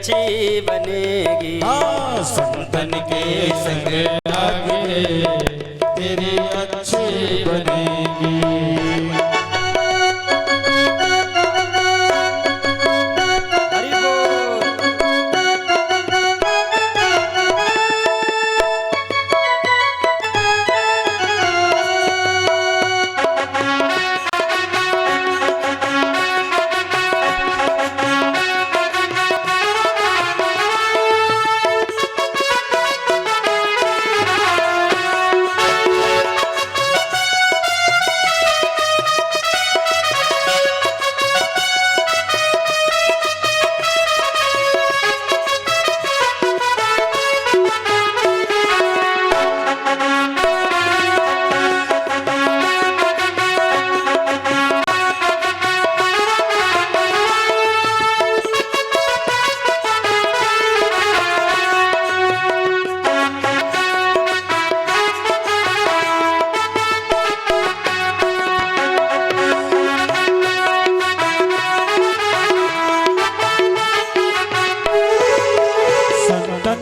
अच्छी बनेगी। संतन के संग लागे तेरी अच्छी बनेगी।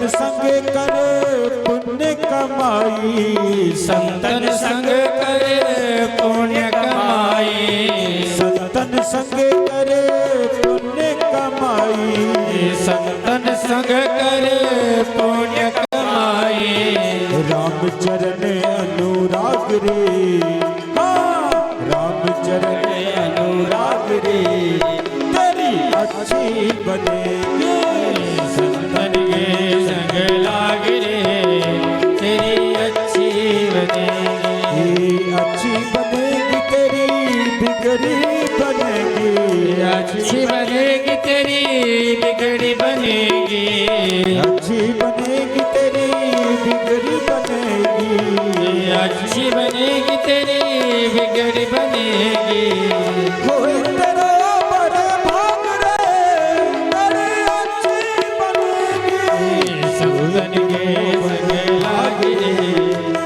संग करे पुण्य कमाई। संतन संग करे पुण्य कमाई। संतन संग करे पुण्य कमाई। संतन संग करे पुण्य कमाई। राम चरण अनुराग रे, राम चरण अनुराग रे तेरी अच्छी बनेगी। संतन के संग लाग रे तेरी अच्छी बनेगी। अच्छी बनेगी तेरी बिगड़ी बनेगी। अच्छी बनेगी तेरी बिगड़ी बनेगी। अच्छी बनेगी तेरी बिगड़ी बनेगी। अच्छी बनेगी तेरी बिगड़ी बनेगी। होए तेरा बड़े भाग रे तेरी अच्छी बनेगी। संतन के संग लाग रे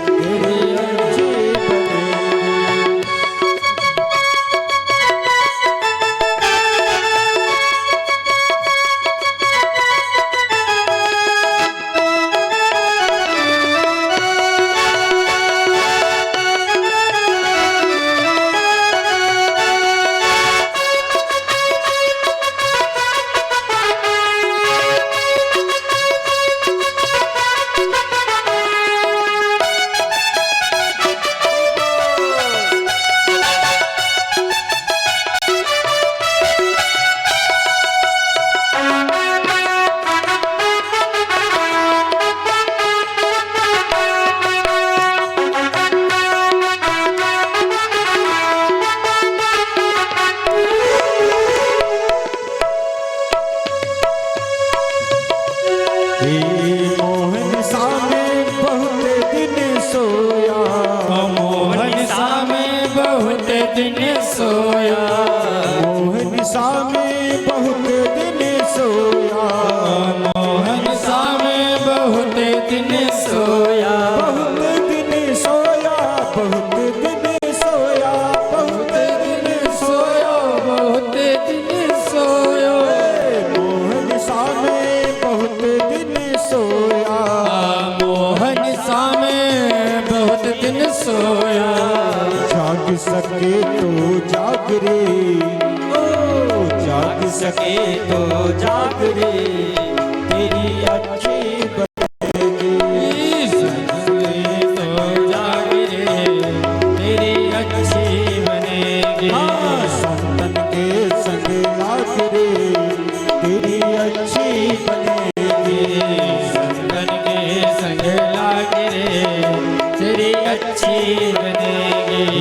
तेरी अच्छी बनेगी। मोहन सामे बहुत दिन सोया। मोहन सामे बहुत दिन सोया। मोहन सामे बहुत दिन सोया। मोहन सामे बहुत दिन सोया। बहुत दिन सोया। बहुत दिन सोया। बहुत दिन सोया। बहुत दिन सोया। मोहन सामे बहुत दिन सोया। मोहन सामे बहुत दिन सोया। जाग सके तो जाग रे, ओ जाग सके तो जाग रे तेरी अच्छी बनेगी। सके तो जाग रे तेरी अच्छी बनेगी। संतन के संग लाग रे तेरी अच्छी बनेगी। संतन के संग लाग रे तेरी अच्छी बनेगी।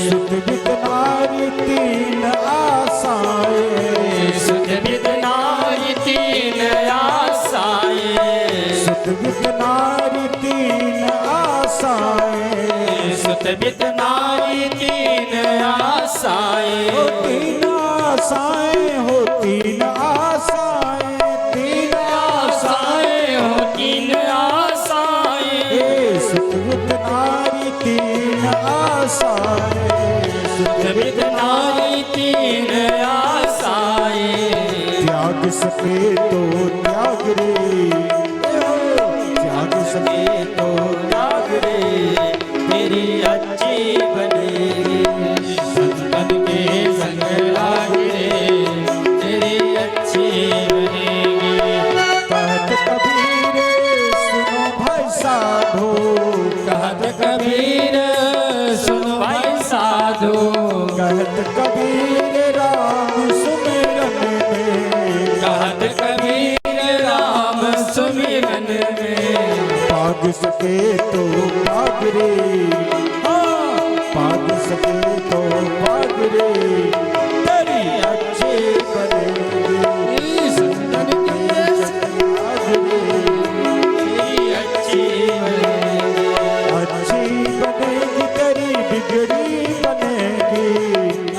सुख बित नारी तीन आशाएं। सुख बिद नारी तीन आशाएं। सुख बित नारी तीन आशाएं। सुत बिद नारी तीन आशाएं। हो तीन आशाएं। हो तीन आशाएं। तीन आशाएं। हो तीन आशाएं। सुख बित नारी तीन आशाएं। सुख बिद नारी तीन आशाएं। त्याग सके तो त्याग रे, त्याग सके तो त्याग रे तेरी अच्छी बनेगी। संतन के संग लाग रे तेरी अच्छी बनेगी। कहत कबीर सुनो भाई साधो, कहत कबीर सुनो भाई साधु, कहत कबीर राम सुमिरन में, कहत कबीर राम सुमिरन में। पाग सके तो पाग रे, पाग सके तो पाग रे तेरी अच्छी बनेगी। संतन के संग पाग रे तेरी अच्छी बनेगी। अच्छी बनेगी तेरी बिगड़ी बनेगी,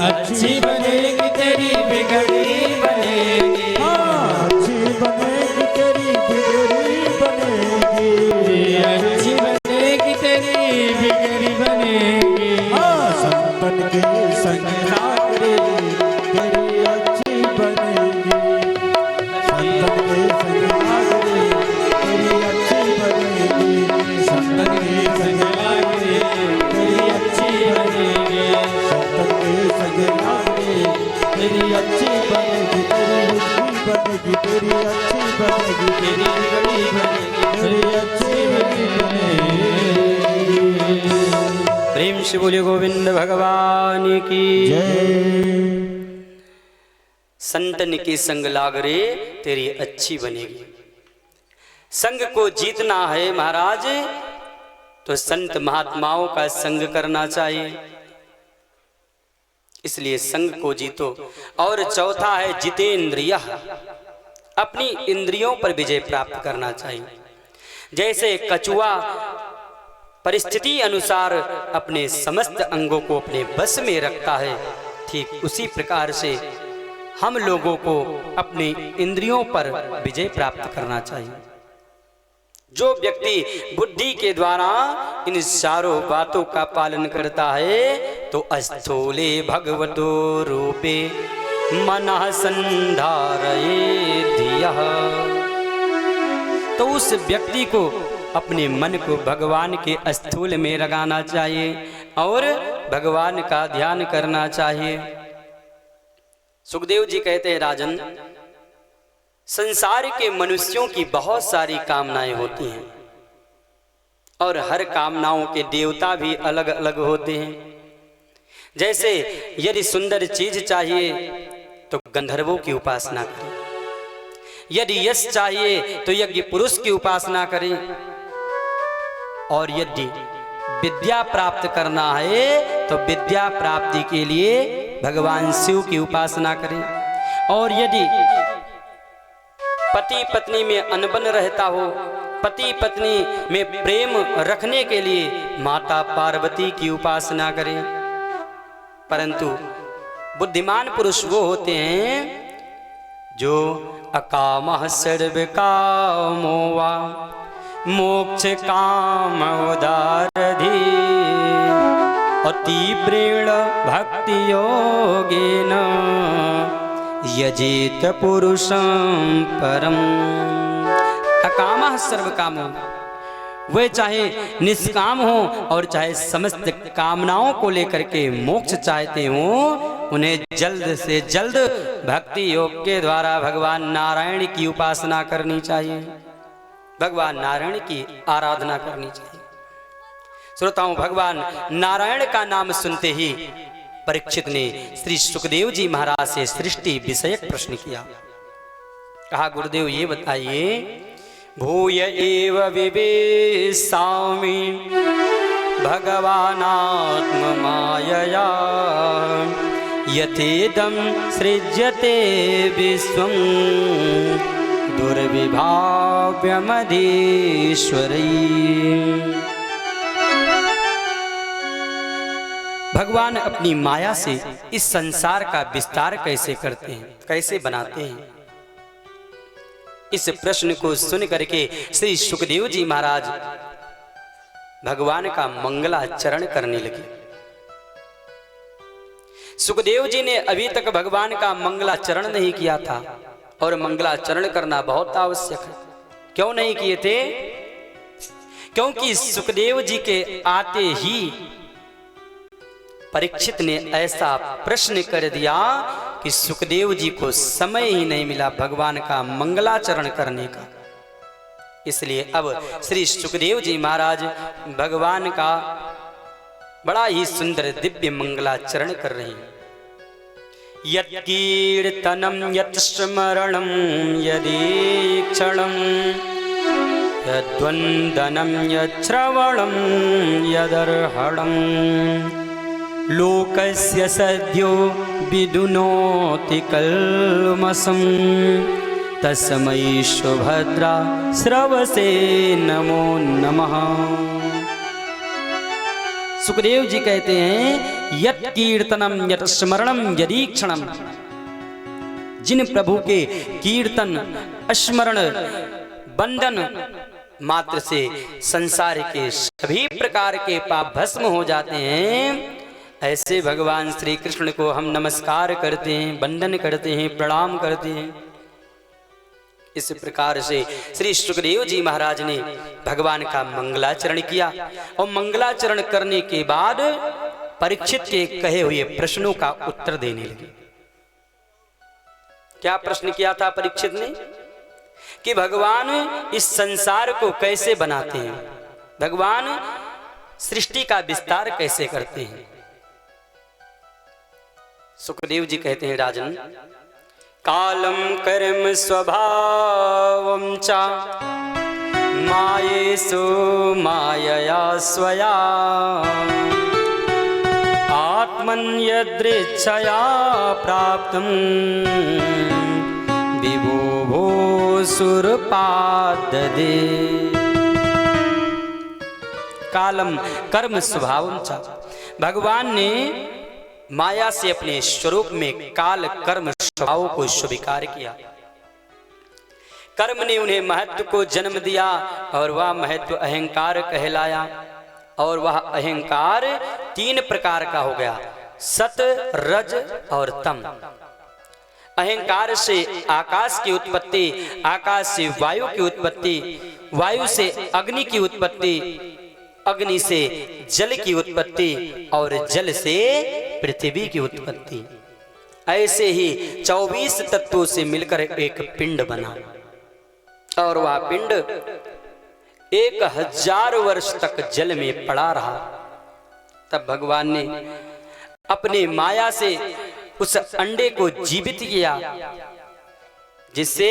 अच्छी बनेगी तेरी बिगड़ी बनेगी। अच्छी बनेगी तेरी बिगड़ी बनेगी। अच्छी बनेगी तेरी बिगड़ी बनेगी। संतन के संग लाग रे तेरी अच्छी बनेगी। संतन के संग लाग रे तेरी अच्छी बनेगी। संतन के संग लाग रे तेरी अच्छी बनेगी। संतन के संग लाग रे तेरी अच्छी बनेगी। तेरी अच्छी बनेगी, तेरी अच्छी बनेगी, तेरी अच्छी बनेगी। प्रेम से बोले गोविंद भगवान की। जय। संतन के संग लाग रे तेरी अच्छी बनेगी। संग को जीतना है महाराज तो संत महात्माओं का संग करना चाहिए, इसलिए संग को जीतो। और चौथा है जितेंद्रिय, अपनी इंद्रियों पर विजय प्राप्त करना चाहिए। जैसे कछुआ परिस्थिति अनुसार अपने समस्त अंगों को अपने बस में रखता है, ठीक उसी प्रकार से हम लोगों को अपनी इंद्रियों पर विजय प्राप्त करना चाहिए। जो व्यक्ति बुद्धि के द्वारा इन चारों बातों का पालन करता है तो अस्थूले भगवतो रूपे मनः संधारयेद्यः, तो उस व्यक्ति को अपने मन को भगवान के स्थूल में लगाना चाहिए और भगवान का ध्यान करना चाहिए। सुखदेव जी कहते हैं राजन, संसार के मनुष्यों की बहुत सारी कामनाएं होती हैं और हर कामनाओं के देवता भी अलग अलग होते हैं। जैसे यदि सुंदर चीज चाहिए तो गंधर्वों की उपासना करें, यदि यश चाहिए तो यज्ञ पुरुष की उपासना करें, और यदि विद्या प्राप्त करना है तो विद्या प्राप्ति के लिए भगवान शिव की उपासना करें, और यदि पति पत्नी में अनबन रहता हो, पति पत्नी में प्रेम रखने के लिए माता पार्वती की उपासना करें। परंतु बुद्धिमान पुरुष वो होते हैं जो अकामः सर्व कामो वा मोक्ष काम उदारधि अतीव्रेण भक्ति योगेन यजेत पुरुषं परम। अकामः सर्व कामो, वे चाहे निष्काम हो और चाहे समस्त कामनाओं को लेकर के मोक्ष चाहते हो, उन्हें जल्द से जल्द भक्ति योग के द्वारा भगवान नारायण की उपासना करनी चाहिए, भगवान नारायण की आराधना करनी चाहिए। श्रोताओं, भगवान नारायण का नाम सुनते ही परीक्षित ने श्री सुखदेव जी महाराज से सृष्टि विषयक प्रश्न किया। कहा, गुरुदेव ये बताइए, भूय एव विवेशामि भगवानात्म मायया यथेदं सृज्यते विश्वं दुर्विभाव्यमधीश्वरी। भगवान अपनी माया से इस संसार का विस्तार कैसे करते हैं, कैसे बनाते हैं? इस प्रश्न को सुन करके श्री सुखदेव जी महाराज भगवान का मंगलाचरण करने लगे। सुखदेव जी ने अभी तक भगवान का मंगलाचरण नहीं किया था और मंगलाचरण करना बहुत आवश्यक है। क्यों नहीं किए थे? क्योंकि सुखदेव जी के आते ही परीक्षित ने ऐसा प्रश्न कर दिया कि सुखदेव जी को समय ही नहीं मिला भगवान का मंगलाचरण करने का। इसलिए अब श्री सुखदेव जी महाराज भगवान का बड़ा ही सुंदर दिव्य मंगलाचरण कर रहे हैं। यत् कीर्तनं यत् स्मरणं यदीक्षणं यद्वन्दनं यत् श्रवणं यदर्हणं लोकस्य सद्यो विदुनोति कल्मषं तस्मै सुभद्रा श्रवसे नमो नमः। सुखदेव जी कहते हैं यत् कीर्तनम यत् स्मरणम यदीक्षणम, जिन प्रभु के कीर्तन स्मरण बंधन मात्र से संसार के सभी प्रकार के पाप भस्म हो जाते हैं, ऐसे भगवान श्री कृष्ण को हम नमस्कार करते हैं, वंदन करते हैं, प्रणाम करते हैं। इस प्रकार से श्री सुखदेव जी महाराज ने भगवान का मंगलाचरण किया और मंगलाचरण करने के बाद परीक्षित के कहे हुए प्रश्नों का उत्तर देने लगे। क्या प्रश्न किया था परीक्षित ने? कि भगवान इस संसार को कैसे बनाते हैं, भगवान सृष्टि का विस्तार कैसे करते हैं। सुखदेव जी कहते हैं राजन, कालम कर्म स्वभावं च मायेषु मायया स्वया आत्मन्यदृच्छया प्राप्तं विभो भूसुरपाददे। कालम कर्म स्वभावं च, भगवान ने माया से अपने स्वरूप में काल कर्म स्वभाव को स्वीकार किया। कर्म ने उन्हें महत्व को जन्म दिया और वह महत्व अहंकार कहलाया, और वह अहंकार तीन प्रकार का हो गया, सत रज और तम। अहंकार से आकाश की उत्पत्ति, आकाश से वायु की उत्पत्ति, वायु से अग्नि की उत्पत्ति, अग्नि से जल की उत्पत्ति और जल से पृथ्वी की उत्पत्ति। ऐसे ही 24 तत्वों से मिलकर एक पिंड बना, और वह पिंड 1000 वर्ष तक जल में पड़ा रहा। तब भगवान ने अपने माया से उस अंडे को जीवित किया, जिससे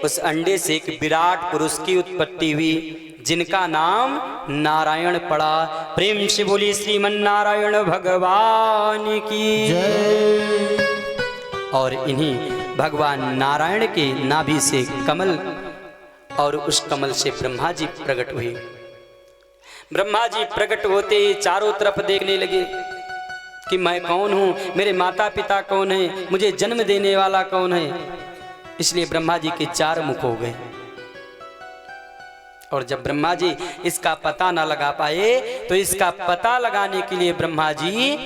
उस अंडे से एक विराट पुरुष की उत्पत्ति हुई, जिनका नाम नारायण पड़ा। प्रेम से बोली श्रीमन नारायण भगवान की जय। और इन्हीं भगवान नारायण के नाभि से कमल, और उस कमल से ब्रह्मा जी प्रकट हुए। ब्रह्मा जी प्रकट होते ही चारों तरफ देखने लगे कि मैं कौन हूं, मेरे माता पिता कौन है, मुझे जन्म देने वाला कौन है। इसलिए ब्रह्मा जी के 4 मुख हो गए। और जब ब्रह्मा जी इसका पता ना लगा पाए, तो इसका पता लगाने के लिए ब्रह्मा जी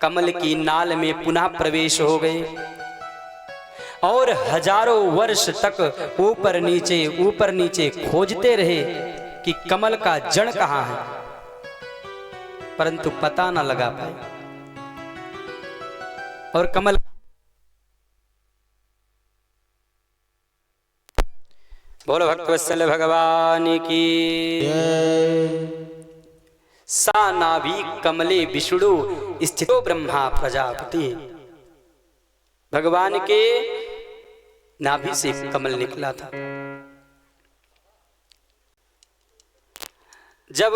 कमल की नाल में पुनः प्रवेश हो गए, और हजारों वर्ष तक ऊपर नीचे खोजते रहे कि कमल का जड़ कहां है, परंतु पता ना लगा पाए। और कमल बोलो भक्तवत्सल भगवान की सा नाभि कमले विष्णु स्थितो ब्रह्मा प्रजापति। भगवान के नाभि से कमल निकला था। जब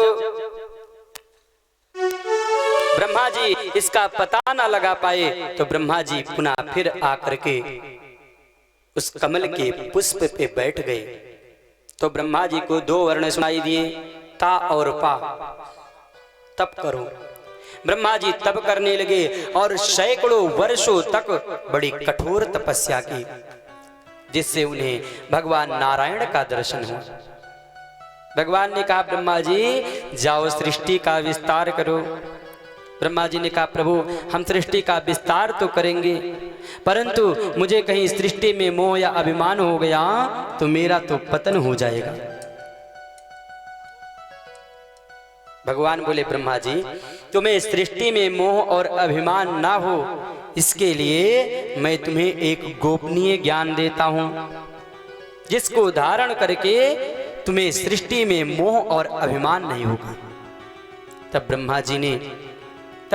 ब्रह्मा जी इसका पता ना लगा पाए, तो ब्रह्मा जी पुनः फिर आकर के उस कमल के पुष्प पे बैठ गए। तो ब्रह्मा जी को 2 वर्ण सुनाई दिए, ता और पा। तप करो। ब्रह्मा जी तप करने लगे और सैकड़ों वर्षों तक बड़ी कठोर तपस्या की, जिससे उन्हें भगवान नारायण का दर्शन हुआ। भगवान ने कहा ब्रह्मा जी जाओ सृष्टि का विस्तार करो। ब्रह्मा जी ने कहा प्रभु हम सृष्टि का विस्तार तो करेंगे, परंतु मुझे कहीं सृष्टि में मोह या अभिमान हो गया तो मेरा तो पतन हो जाएगा। भगवान बोले ब्रह्मा जी तुम्हें सृष्टि में मोह और अभिमान ना हो, इसके लिए मैं तुम्हें एक गोपनीय ज्ञान देता हूं, जिसको धारण करके तुम्हें सृष्टि में मोह और अभिमान नहीं होगा। तब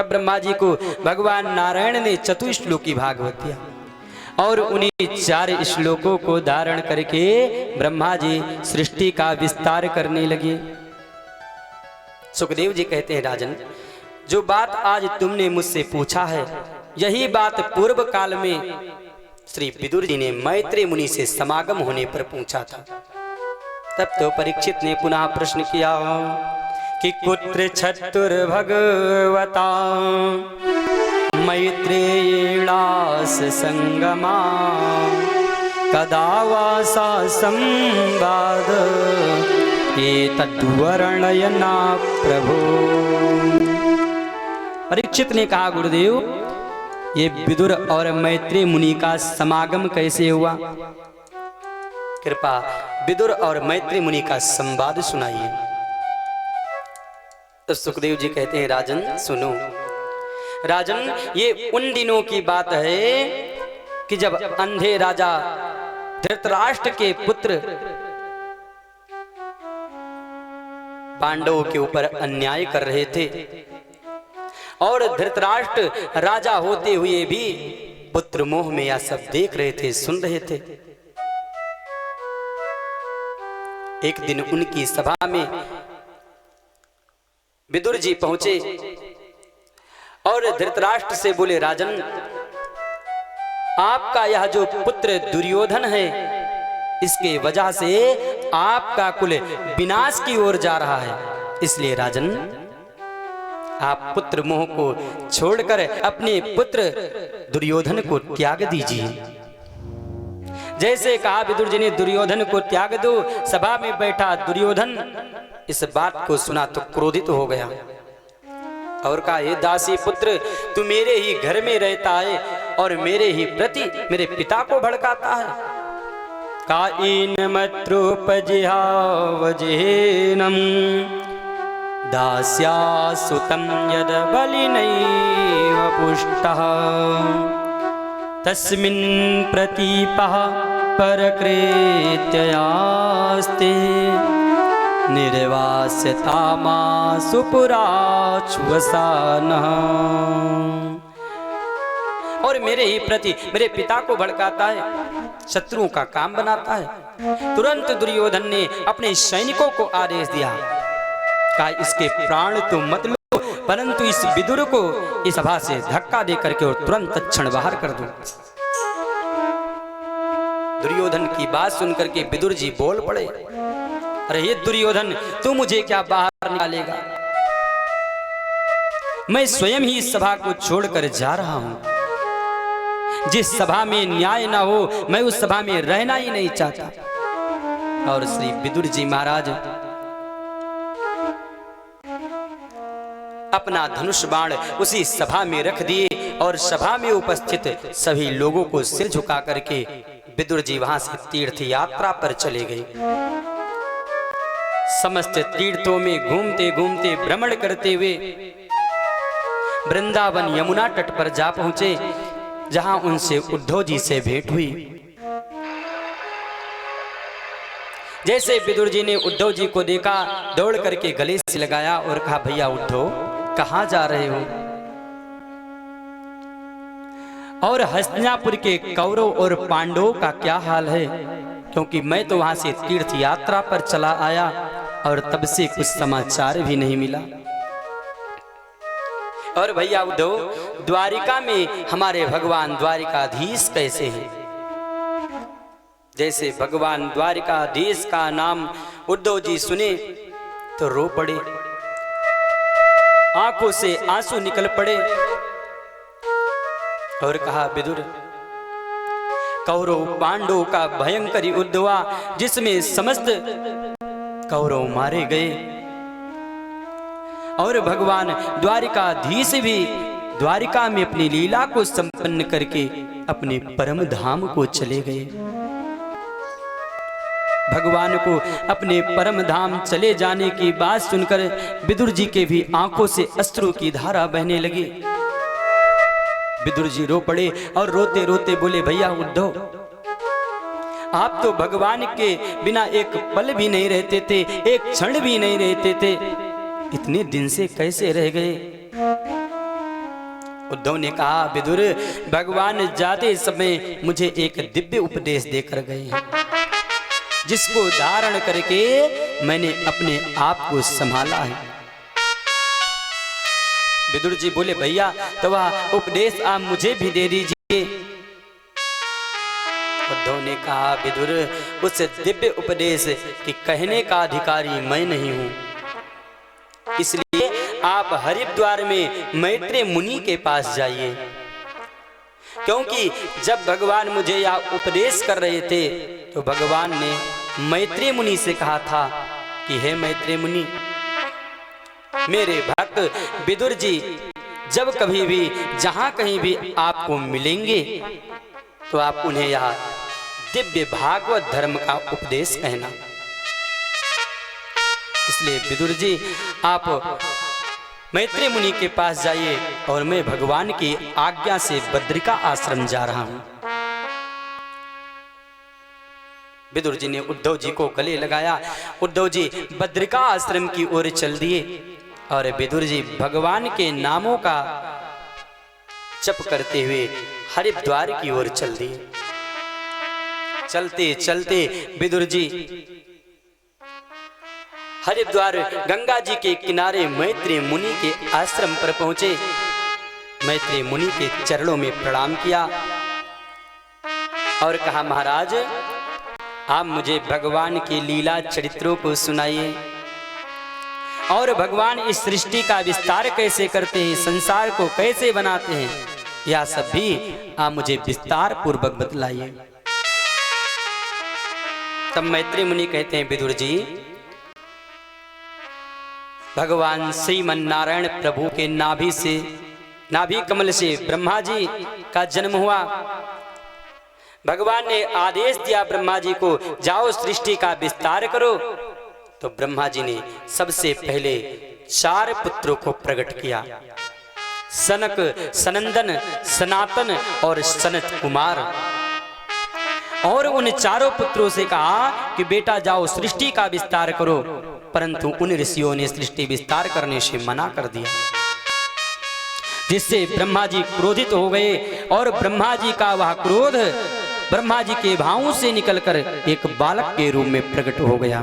ब्रह्मा जी को भगवान नारायण ने चतुश्लोकी भागवत दिया और उन्हीं 4 श्लोकों को धारण करके ब्रह्मा जी सृष्टि का विस्तार करने लगे। सुखदेव जी कहते हैं राजन, जो बात आज तुमने मुझसे पूछा है यही बात पूर्व काल में श्री विदुर जी ने मैत्रेय मुनि से समागम होने पर पूछा था। तब तो परीक्षित ने पुनः प्रश्न किया कि कुत्र चतुर्भगवता मैत्रेयीणास संगमा कदा वा सा संवाद एतद्वर्णयना प्रभो। परीक्षित ने कहा गुरुदेव ये विदुर और मैत्रेय मुनि का समागम कैसे हुआ? कृपा विदुर और मैत्रेय मुनि का संवाद सुनाइए। तो सुखदेव जी कहते हैं राजन सुनो। राजन ये उन दिनों की बात है कि जब अंधे राजा धृतराष्ट्र के पुत्र पांडवों के ऊपर अन्याय कर रहे थे और धृतराष्ट्र राजा होते हुए भी पुत्र मोह में यह सब देख रहे थे, सुन रहे थे। एक दिन उनकी सभा में विदुर जी पहुंचे और धृतराष्ट्र से बोले राजन आपका यह जो पुत्र दुर्योधन है इसके वजह से आपका कुल विनाश की ओर जा रहा है, इसलिए राजन आप पुत्र मोह को छोड़कर अपने पुत्र दुर्योधन को त्याग दीजिए। जैसे कहा विदुर जी ने दुर्योधन को त्याग दो, सभा में बैठा दुर्योधन इस बात को सुना तो क्रोधित हो गया और कहा हे दासी पुत्र तू मेरे ही घर में रहता है और मेरे ही प्रति मेरे पिता को भड़काता है। काइन मत्रोपजिहावजेनम दास्या सुतं यद बलिनैव पुष्टः तस्मिन् प्रतीपः परकृत्ययास्ते निर्वास्यतामासु पुराच्वसानः। और मेरे ही प्रति मेरे पिता को भड़काता है, शत्रुओं का काम बनाता है। तुरंत दुर्योधन ने अपने सैनिकों को आदेश दिया, कहा इसके प्राण तो मत लो, परंतु इस विदुर को इस सभा से धक्का दे करके और तुरंत क्षण बाहर कर दो। दुर्योधन की बात सुनकर के विदुर जी बोल पड़े, अरे ये दुर्योधन तू मुझे क्या बाहर निकालेगा? मैं स्वयं ही इस सभा को छोड़कर जा रहा हूं। जिस सभा में न्याय ना हो मैं उस सभा में रहना ही नहीं चाहता। और श्री विदुर जी महाराज अपना धनुष बाण उसी सभा में रख दिए और सभा में उपस्थित सभी लोगों को सिर झुका करके विदुर जी वहां से तीर्थ यात्रा पर चले गए। समस्त तीर्थों में घूमते घूमते भ्रमण करते हुए वृंदावन यमुना तट पर जा पहुंचे, जहां उनसे उद्धव जी से भेंट हुई। जैसे विदुर जी ने उद्धव जी को देखा, दौड़ करके गले से लगाया और कहा भैया उद्धव कहां जा रहे हो? और हस्तिनापुर के कौरव और पांडवों का क्या हाल है? क्योंकि मैं तो वहां से तीर्थ यात्रा पर चला आया और तब से कुछ समाचार भी नहीं मिला। और भैया उद्धव द्वारिका में हमारे भगवान द्वारिकाधीश कैसे हैं? जैसे भगवान द्वारिकाधीश का नाम उद्धव जी सुने तो रो पड़े, आंखों से आंसू निकल पड़े और कहा विदुर कौरव पांडवों का भयंकर युद्ध हुआ जिसमें समस्त कौरव मारे गए और भगवान द्वारिकाधीश भी द्वारिका में अपनी लीला को संपन्न करके अपने परम धाम को चले गए। भगवान को अपने परम धाम चले जाने की बात सुनकर विदुर जी के भी आंखों से अश्रु की धारा बहने लगी। विदुर जी रो पड़े और रोते रोते बोले, भैया उद्धव, आप तो भगवान के बिना एक पल भी नहीं रहते थे, एक क्षण भी नहीं रहते थे, इतने दिन से कैसे रह गए? उद्धव ने कहा, विदुर, भगवान जाते समय मुझे एक दिव्य उपदेश देकर गए हैं, जिसको धारण करके मैंने अपने आप को संभाला है। विदुर जी बोले, भैया तो वह उपदेश आप मुझे भी दे दीजिए। उद्धव ने कहा, विदुर, उस दिव्य उपदेश के कहने का अधिकारी मैं नहीं हूं, इसलिए आप हरिद्वार में मैत्रेय मुनि के पास जाइए, क्योंकि जब भगवान मुझे यह उपदेश कर रहे थे तो भगवान ने मैत्रेय मुनि से कहा था कि हे मैत्रेय मुनि, मेरे भक्त विदुर जी जब कभी भी जहां कहीं भी आपको मिलेंगे तो आप उन्हें यह दिव्य भागवत धर्म का उपदेश कहना। इसलिए विदुर जी आप मैत्रेय मुनि के पास जाइए और मैं भगवान की आज्ञा से बद्रिका आश्रम जा रहा हूं। विदुर जी ने उद्धव जी को गले लगाया। उद्धव जी बद्रिका आश्रम की ओर चल दिए और विदुर जी भगवान के नामों का जप करते हुए हरिद्वार की ओर चल दिए। चलते चलते विदुर जी हरिद्वार गंगा जी के किनारे मैत्रेय मुनि के आश्रम पर पहुंचे। मैत्रेय मुनि के चरणों में प्रणाम किया और कहा, महाराज, आप मुझे भगवान के लीला चरित्रों को सुनाइए और भगवान इस सृष्टि का विस्तार कैसे करते हैं, संसार को कैसे बनाते हैं, यह सब भी आप मुझे विस्तार पूर्वक बतलाइए। तब मैत्रेय मुनि कहते हैं, विदुर जी, भगवान श्रीमन्नारायण प्रभु के नाभि कमल से ब्रह्मा जी का जन्म हुआ। भगवान ने आदेश दिया ब्रह्मा जी को, जाओ सृष्टि का विस्तार करो। तो ब्रह्मा जी ने सबसे पहले 4 पुत्रों को प्रकट किया, सनक, सनंदन, सनातन और सनत कुमार। और उन 4 पुत्रों से कहा कि बेटा जाओ सृष्टि का विस्तार करो, परंतु उन ऋषियों ने सृष्टि विस्तार करने से मना कर दिया, जिससे ब्रह्मा जी क्रोधित हो गए और ब्रह्मा जी का वह क्रोध ब्रह्मा जी के भावों से निकलकर एक बालक के रूप में प्रकट हो गया,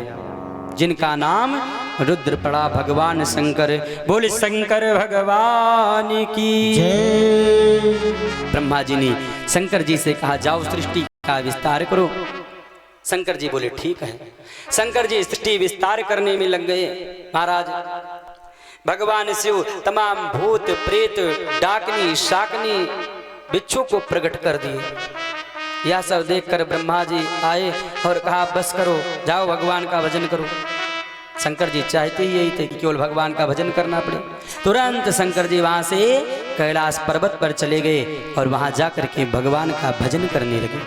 जिनका नाम रुद्र पड़ा। भगवान शंकर, बोले शंकर भगवान की जय। ब्रह्मा जी ने शंकर जी से कहा, जाओ सृष्टि का विस्तार करो। शंकर जी बोले, ठीक है। शंकर जी सृष्टि विस्तार करने में लग गए। महाराज, भगवान शिव तमाम भूत, प्रेत, डाकनी, शाकनी, बिच्छू को प्रकट कर दिए। यह सब देखकर ब्रह्मा जी आए और कहा, बस करो, जाओ भगवान का भजन करो। शंकर जी चाहते ही यही थे कि केवल भगवान का भजन करना पड़े। तुरंत शंकर जी वहां से कैलाश पर्वत पर चले गए और वहां जाकर के भगवान का भजन करने लगे।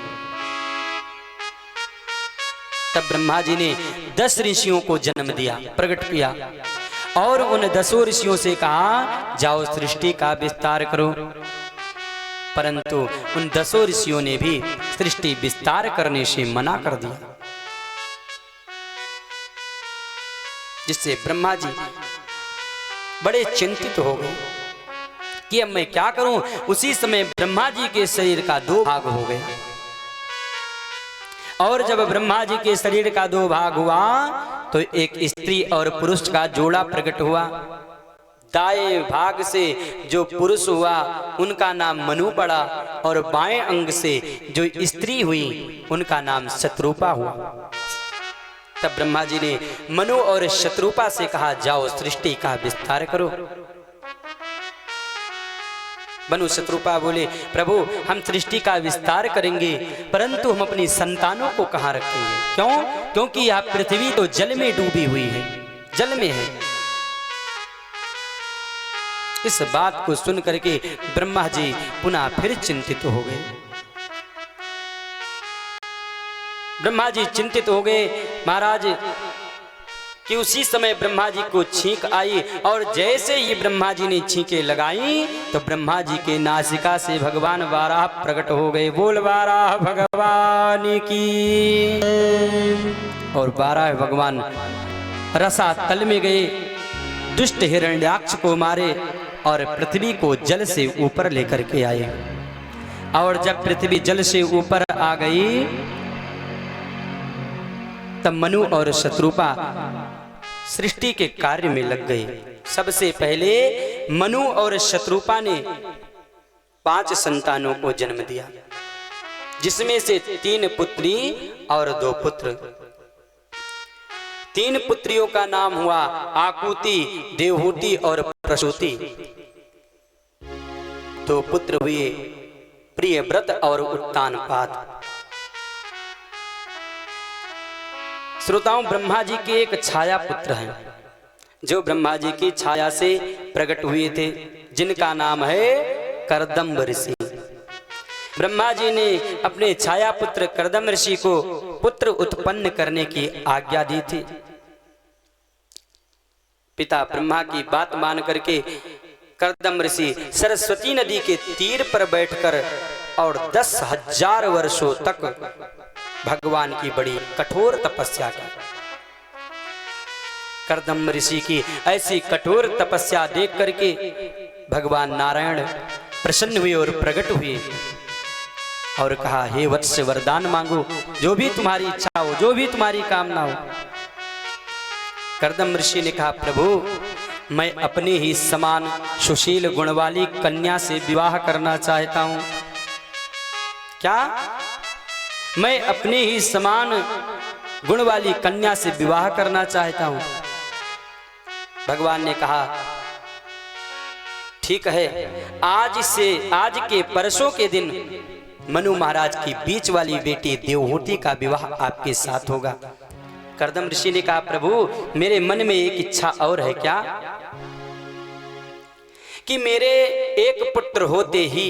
तब ब्रह्मा जी ने 10 ऋषियों को जन्म दिया, प्रकट किया और उन 10 ऋषियों से कहा, जाओ सृष्टि का विस्तार करो। परंतु उन 10 ऋषियों ने भी सृष्टि विस्तार करने से मना कर दिया, जिससे ब्रह्मा जी बड़े चिंतित हो गए कि अब मैं क्या करूं। उसी समय ब्रह्मा जी के शरीर का 2 भाग हो गया और जब ब्रह्मा जी के शरीर का 2 भाग हुआ तो एक स्त्री और पुरुष का जोड़ा प्रकट हुआ। दाएं भाग से जो पुरुष हुआ उनका नाम मनु पड़ा और बाएं अंग से जो स्त्री हुई उनका नाम शत्रुपा हुआ। तब ब्रह्मा जी ने मनु और शत्रुपा से कहा, जाओ सृष्टि का विस्तार करो। मनु शत्रुपा बोले, प्रभु हम सृष्टि का विस्तार करेंगे, परंतु हम अपनी संतानों को कहाँ रखेंगे? क्यों? क्योंकि यह पृथ्वी तो जल में डूबी हुई है, जल में है। इस बात को सुन करके ब्रह्मा जी पुनः फिर चिंतित हो गए। ब्रह्मा जी चिंतित हो गए महाराज कि उसी समय ब्रह्मा जी को छींक आई, और जैसे ही ब्रह्मा जी ने छींके लगाई तो ब्रह्मा जी के नासिका से भगवान वाराह प्रकट हो गए। बोल वाराह भगवान की। और वाराह भगवान रसातल में गए, दुष्ट हिरण्याक्ष को मारे और पृथ्वी को जल से ऊपर लेकर के आए। और जब पृथ्वी जल से ऊपर आ गई तब मनु और शत्रुपा सृष्टि के कार्य में लग गए। सबसे पहले मनु और शत्रुपा ने 5 संतानों को जन्म दिया, जिसमें से 3 पुत्री और 2 पुत्र। 3 पुत्रियों का नाम हुआ आकुति, देवहूति और प्रसूति। 2 पुत्र हुए प्रियव्रत और उत्तानपाद। श्रोताओं, ब्रह्मा जी के एक छाया पुत्र हैं जो ब्रह्मा जी की छाया से प्रकट हुए थे, जिनका नाम है कर्दम ऋषि। ब्रह्मा जी ने अपने छाया पुत्र कर्दम ऋषि को पुत्र उत्पन्न करने की आज्ञा दी थी। पिता ब्रह्मा की बात मान करके कर्दम ऋषि सरस्वती नदी के तीर पर बैठकर और 10,000 वर्षों तक भगवान की बड़ी कठोर तपस्या की। कर्दम ऋषि की ऐसी कठोर तपस्या देख करके भगवान नारायण प्रसन्न हुए और प्रकट हुए और कहा, हे वत्स वरदान मांगो, जो भी तुम्हारी इच्छा हो, जो भी तुम्हारी कामना हो। कर्दम ऋषि ने कहा, प्रभु मैं अपने ही समान सुशील गुण वाली कन्या से विवाह करना चाहता हूं। क्या? मैं अपने ही समान गुण वाली कन्या से विवाह करना चाहता हूं। भगवान ने कहा, ठीक है, आज के परसों के दिन मनु महाराज की बीच वाली बेटी देवहूति का विवाह आपके साथ होगा। कर्दम ऋषि ने कहा, प्रभु मेरे मन में एक इच्छा और है। क्या? कि मेरे एक पुत्र होते ही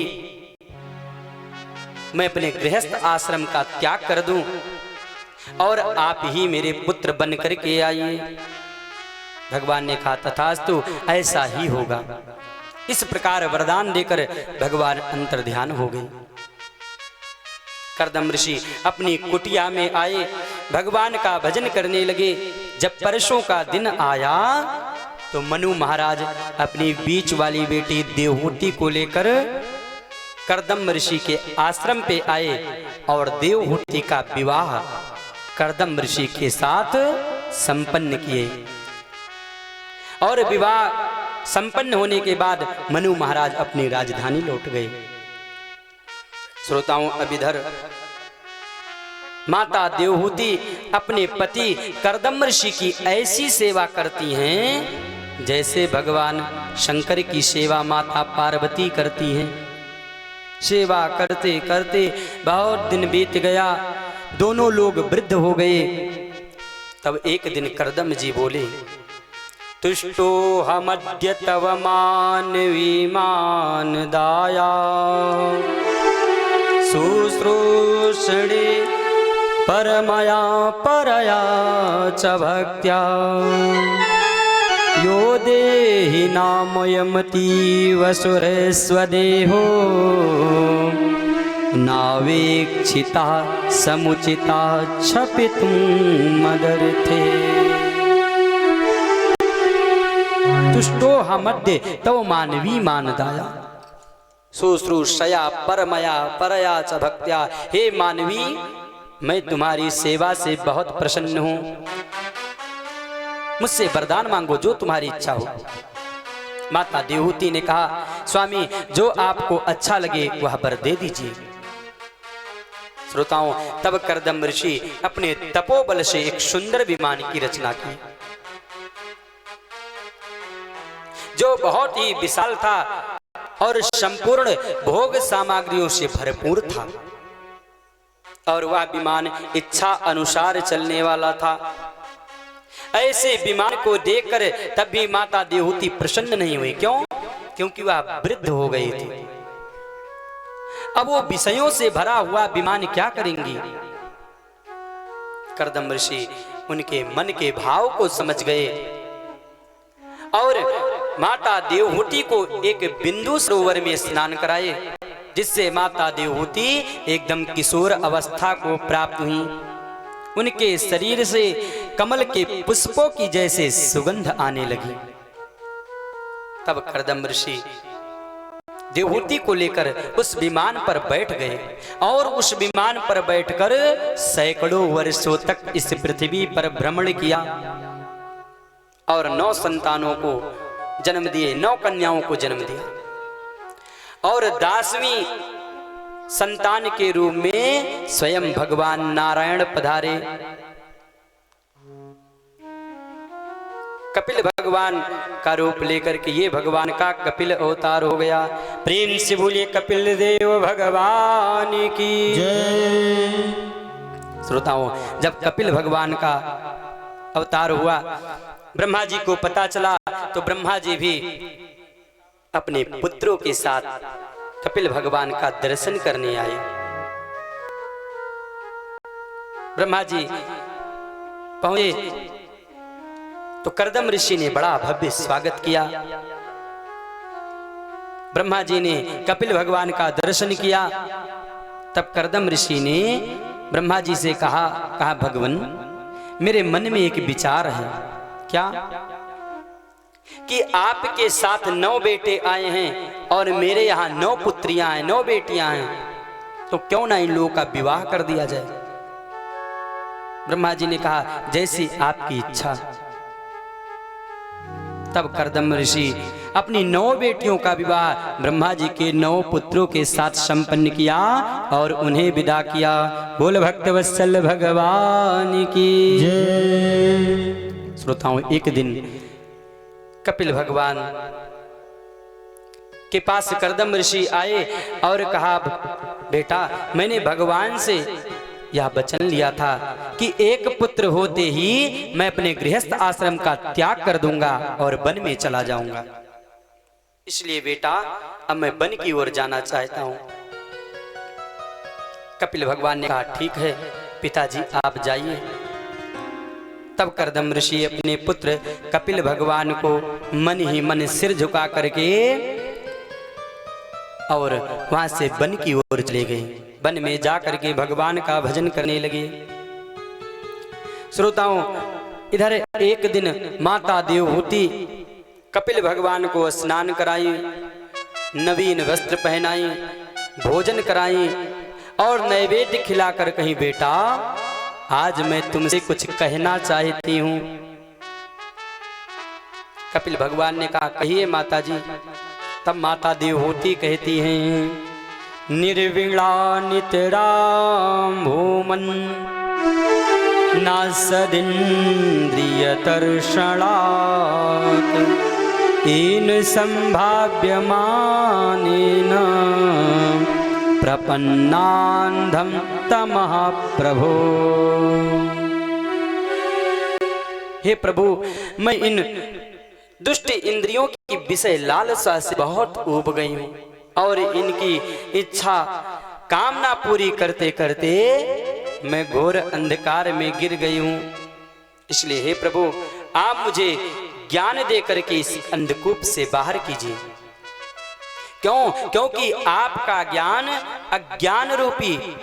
मैं अपने गृहस्थ आश्रम का त्याग कर दूं और आप ही मेरे पुत्र बन करके आइए। भगवान ने कहा, तथास्तु, ऐसा ही होगा। इस प्रकार वरदान देकर भगवान अंतर्ध्यान हो गए। कर्दम ऋषि अपनी कुटिया में आए, भगवान का भजन करने लगे। जब परसों का दिन आया तो मनु महाराज अपनी बीच वाली बेटी देवहूति को लेकर कर्दम ऋषि के आश्रम पे आए और देवहूति का विवाह कर्दम ऋषि के साथ संपन्न किए। और विवाह संपन्न होने के बाद मनु महाराज अपनी राजधानी लौट गए। श्रोताओं, अब इधर माता देवहूति अपने पति कर्दम ऋषि की ऐसी सेवा करती हैं जैसे भगवान शंकर की सेवा माता पार्वती करती हैं। सेवा करते करते बहुत दिन बीत गया, दोनों लोग वृद्ध हो गए। तब एक दिन कर्दम जी बोले, तुष्टो हमद्य तव मानवी मान दाया शुश्रूषणे परमया परया च भक्त्या यो देहि नामयमतीव सुरेष्वदेहो नावेक्षिता समुचिता क्षपितुं मदर्थे। तुष्टो हमद्य तव मानवी मानदाया शुश्रूषया परमया परया च भक्त्या। हे मानवी, मैं तुम्हारी सेवा से बहुत प्रसन्न हूं। मुझसे वरदान मांगो, जो तुम्हारी इच्छा हो। माता देवहूति ने कहा, स्वामी जो आपको अच्छा लगे वह वर दे दीजिए। श्रोताओं, तब कर्दम ऋषि अपने तपोबल से एक सुंदर विमान की रचना की जो बहुत ही विशाल था और संपूर्ण भोग सामग्रियों से भरपूर था। और वह विमान इच्छा अनुसार चलने वाला था। ऐसे विमान को देखकर तब भी माता देवहूति प्रसन्न नहीं हुई। क्यों? क्योंकि वह वृद्ध हो गई थी। अब वो विषयों से भरा हुआ विमान क्या करेंगी? कर्दम ऋषि उनके मन के भाव को समझ गए और माता देवहूति को एक बिंदु सरोवर में स्नान कराए, जिससे माता देवहूति एकदम किशोर अवस्था को प्राप्त हुई। उनके शरीर से कमल के पुष्पों की जैसे सुगंध आने लगी। तब कर्दम ऋषि देवहूति को लेकर उस विमान पर बैठ गए और उस विमान पर बैठकर सैकड़ों वर्षों तक इस पृथ्वी पर भ्रमण किया और 9 संतानों को जन्म दिए, 9 कन्याओं को जन्म दिया और 10वीं संतान के रूप में स्वयं भगवान नारायण पधारे। कपिल भगवान का रूप लेकर के ये भगवान का कपिल अवतार हो गया। प्रेम से बोलिए कपिल देव भगवान की जय। श्रोताओं, जब कपिल भगवान का अवतार हुआ, ब्रह्मा जी को पता चला तो ब्रह्मा जी भी अपने पुत्रों के साथ कपिल भगवान का दर्शन करने आए। ब्रह्मा जी पहुंचे तो कर्दम ऋषि ने बड़ा भव्य स्वागत किया। ब्रह्मा जी ने कपिल भगवान का दर्शन किया। तब कर्दम ऋषि ने ब्रह्मा जी से कहा भगवान, मेरे मन में एक विचार है। क्या? कि आपके साथ 9 बेटे आए हैं और मेरे यहाँ 9 पुत्रियां हैं, 9 बेटियां हैं, तो क्यों ना इन लोगों का विवाह कर दिया जाए? ब्रह्मा जी ने कहा जैसी आपकी इच्छा। तब कर्दम ऋषि अपनी 9 बेटियों का विवाह ब्रह्मा जी के 9 पुत्रों के साथ संपन्न किया और उन्हें विदा किया। बोल भक्तवत्सल भगवान की जय। श्रोताओं, एक दिन कपिल भगवान के पास कर्दम ऋषि आए और कहा, बेटा, मैंने भगवान से यह वचन लिया था कि एक पुत्र होते ही मैं अपने गृहस्थ आश्रम का त्याग कर दूंगा और वन में चला जाऊंगा। इसलिए बेटा, अब मैं वन की ओर जाना चाहता हूं। कपिल भगवान ने कहा, ठीक है पिताजी, आप जाइए। तब कर्दम ऋषि अपने पुत्र कपिल भगवान को मन ही मन सिर झुका करके और वहां से वन की ओर चले गए। वन में जाकर के भगवान का भजन करने लगे। श्रोताओं, इधर एक दिन माता देवहूति कपिल भगवान को स्नान कराई, नवीन वस्त्र पहनाई, भोजन कराई और नैवेद्य खिलाकर कहीं, बेटा, आज मैं तुमसे कुछ कहना चाहती हूं। कपिल भगवान ने कहा, कहिए माता जी। तब माता देवहूति कहती हैं, निर्विणा नितराम भूमन नासदिन्द्रिय तर्षणात् इन संभाव्यमानेन प्रपन्नान्धं तमः प्रभो। हे प्रभु, मैं इन दुष्ट इंद्रियों की विषय लालसा से बहुत ऊब गई हूं और इनकी इच्छा कामना पूरी करते करते मैं घोर अंधकार में गिर गई हूं। इसलिए हे प्रभु, आप मुझे ज्ञान दे करके इस अंधकूप से बाहर कीजिए। क्यों? क्योंकि आपका ज्ञान अज्ञान रूपी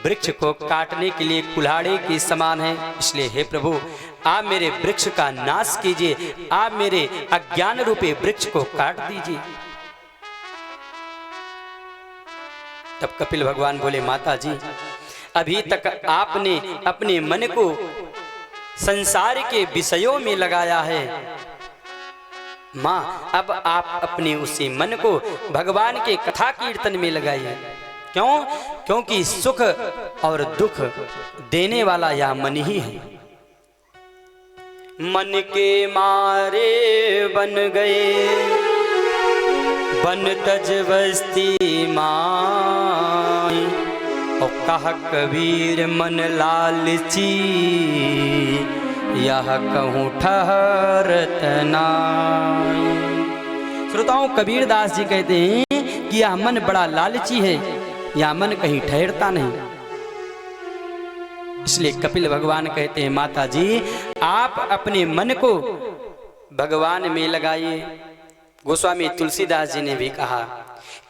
वृक्ष को काटने के लिए कुल्हाड़े के समान है। इसलिए हे प्रभु, आप मेरे वृक्ष का नाश कीजिए, आप मेरे अज्ञान रूपी वृक्ष को काट दीजिए। तब कपिल भगवान बोले, माता जी, अभी तक आपने अपने मन को संसार के विषयों में लगाया है। माँ, अब आप अपने उसी मन को भगवान के कथा कीर्तन में लगाइए। क्यों? क्योंकि सुख और दुख देने वाला यह मन ही है। मन के मारे बन गए बन तज बस्ती माई, और कह कबीर मन लालची यह कहूँ ठहरत नाई। श्रोताओं, कबीरदास जी कहते हैं कि यह मन बड़ा लालची है, यह मन कहीं ठहरता नहीं। इसलिए कपिल भगवान कहते हैं, माता जी आप अपने मन को भगवान में लगाइए। गोस्वामी तुलसीदास जी ने भी कहा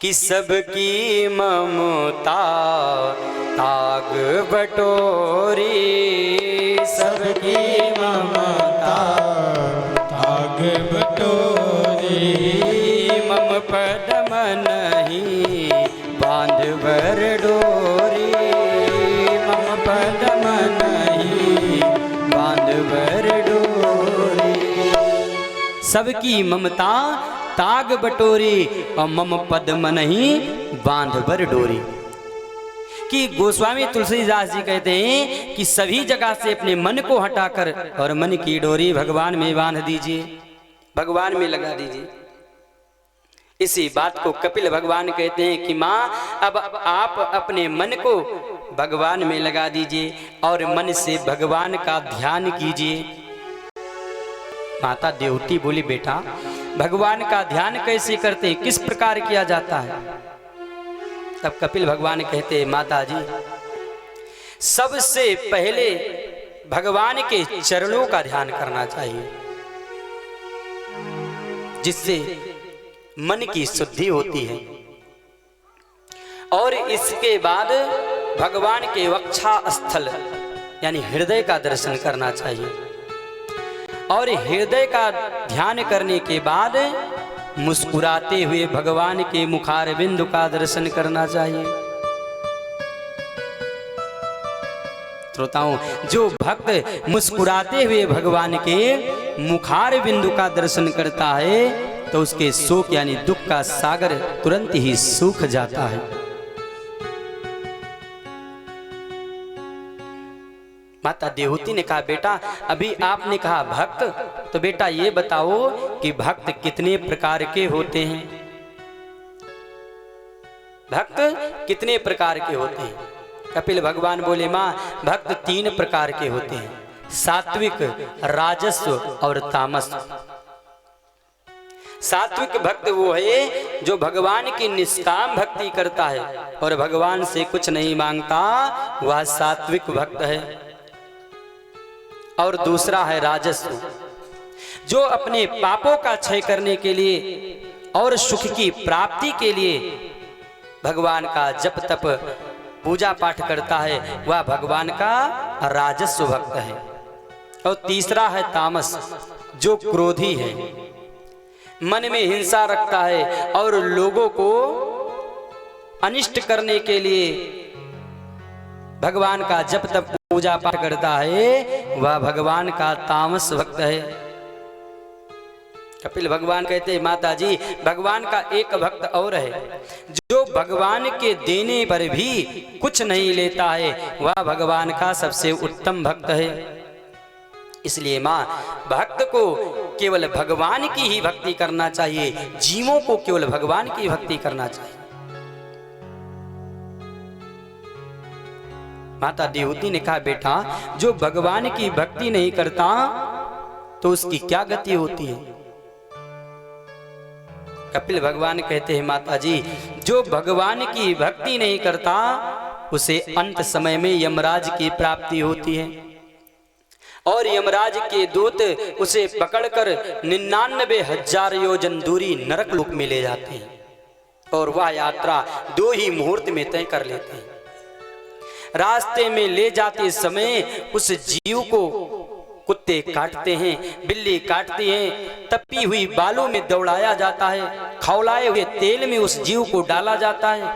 कि सबकी ममता ताग बटोरी, सबकी ममता ताग बटोरी, मम पद मनहि बांध बर डोरी, मम पद मनहि बांध बर डोरी। सबकी ममता ताग बटोरी और मम पद मनहि बांध बर डोरी। कि गोस्वामी तुलसीदास जी कहते हैं कि सभी जगह से अपने मन को हटाकर और मन की डोरी भगवान में बांध दीजिए, भगवान में लगा दीजिए। इसी बात को कपिल भगवान कहते हैं कि माँ अब आप अपने मन को भगवान में लगा दीजिए और मन से भगवान का ध्यान कीजिए। माता देवती बोली, बेटा भगवान का ध्यान कैसे करते हैं, किस प्रकार किया जाता है? तब कपिल भगवान कहते हैं, माता जी सबसे पहले भगवान के चरणों का ध्यान करना चाहिए, जिससे मन की शुद्धि होती है। और इसके बाद भगवान के वक्षा स्थल यानी हृदय का दर्शन करना चाहिए। और हृदय का ध्यान करने के बाद मुस्कुराते हुए भगवान के मुखारविंद का दर्शन करना चाहिए। श्रोताओं, जो भक्त मुस्कुराते हुए भगवान के मुखारविंद का दर्शन करता है तो उसके शोक यानी दुख का सागर तुरंत ही सूख जाता है। माता देवहूति ने कहा, बेटा अभी आपने कहा भक्त, तो बेटा ये बताओ कि भक्त कितने प्रकार के होते हैं? भक्त कितने प्रकार के होते हैं? कपिल भगवान बोले, माँ भक्त 3 प्रकार के होते हैं, सात्विक, राजस्व और तामस। सात्विक भक्त वो है जो भगवान की निष्काम भक्ति करता है और भगवान से कुछ नहीं मांगता, वह सात्विक भक्त है। और दूसरा है राजस्व, जो अपने पापों का क्षय करने के लिए और सुख की प्राप्ति के लिए भगवान का जप तप पूजा पाठ करता है, वह भगवान का राजस्व भक्त है। और तीसरा है तामस, जो क्रोधी है, मन में हिंसा रखता है और लोगों को अनिष्ट करने के लिए भगवान का जप तप पूजा पाठ करता है, वह भगवान का तामस भक्त है। कपिल भगवान कहते हैं, माता जी भगवान का एक भक्त और है, जो भगवान के देने पर भी कुछ नहीं लेता है, वह भगवान का सबसे उत्तम भक्त है। इसलिए माँ भक्त को केवल भगवान की ही भक्ति करना चाहिए, जीवों को केवल भगवान की भक्ति करना चाहिए। माता देवहूति ने कहा, बेटा जो भगवान की भक्ति नहीं करता तो उसकी क्या गति होती है? कपिल भगवान कहते हैं, माता जी जो भगवान की भक्ति नहीं करता उसे अंत समय में यमराज की प्राप्ति होती है और यमराज के दूत उसे पकड़कर 99,000 योजन दूरी नरक लोक में ले जाते हैं और वह यात्रा 2 ही मुहूर्त में तय कर लेते हैं। रास्ते में ले जाते समय उस जीव को कुत्ते काटते हैं, बिल्ली काटती है, तपी हुई बालों में दौड़ाया जाता है, खौलाए हुए तेल में उस जीव को डाला जाता है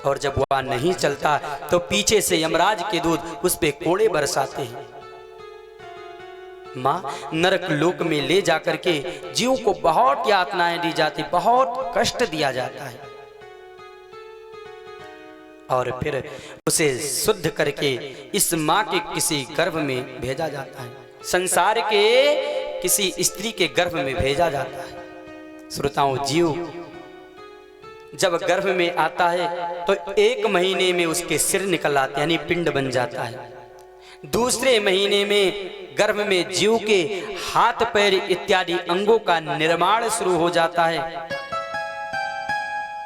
और जब वह नहीं चलता तो पीछे से यमराज के दूत उस पे कोड़े बरसाते हैं। माँ नरक लोक में ले जाकर के जीव को बहुत यातनाएं दी जाती, बहुत कष्ट दिया जाता है और फिर उसे शुद्ध करके इस माँ के किसी गर्भ में भेजा जाता है, संसार के किसी स्त्री के गर्भ में भेजा जाता है। श्रोताओं, जीव जब गर्भ में आता है तो 1 महीने में उसके सिर निकल आते यानी पिंड बन जाता है। दूसरे महीने में गर्भ में जीव के हाथ पैर इत्यादि अंगों का निर्माण शुरू हो जाता है।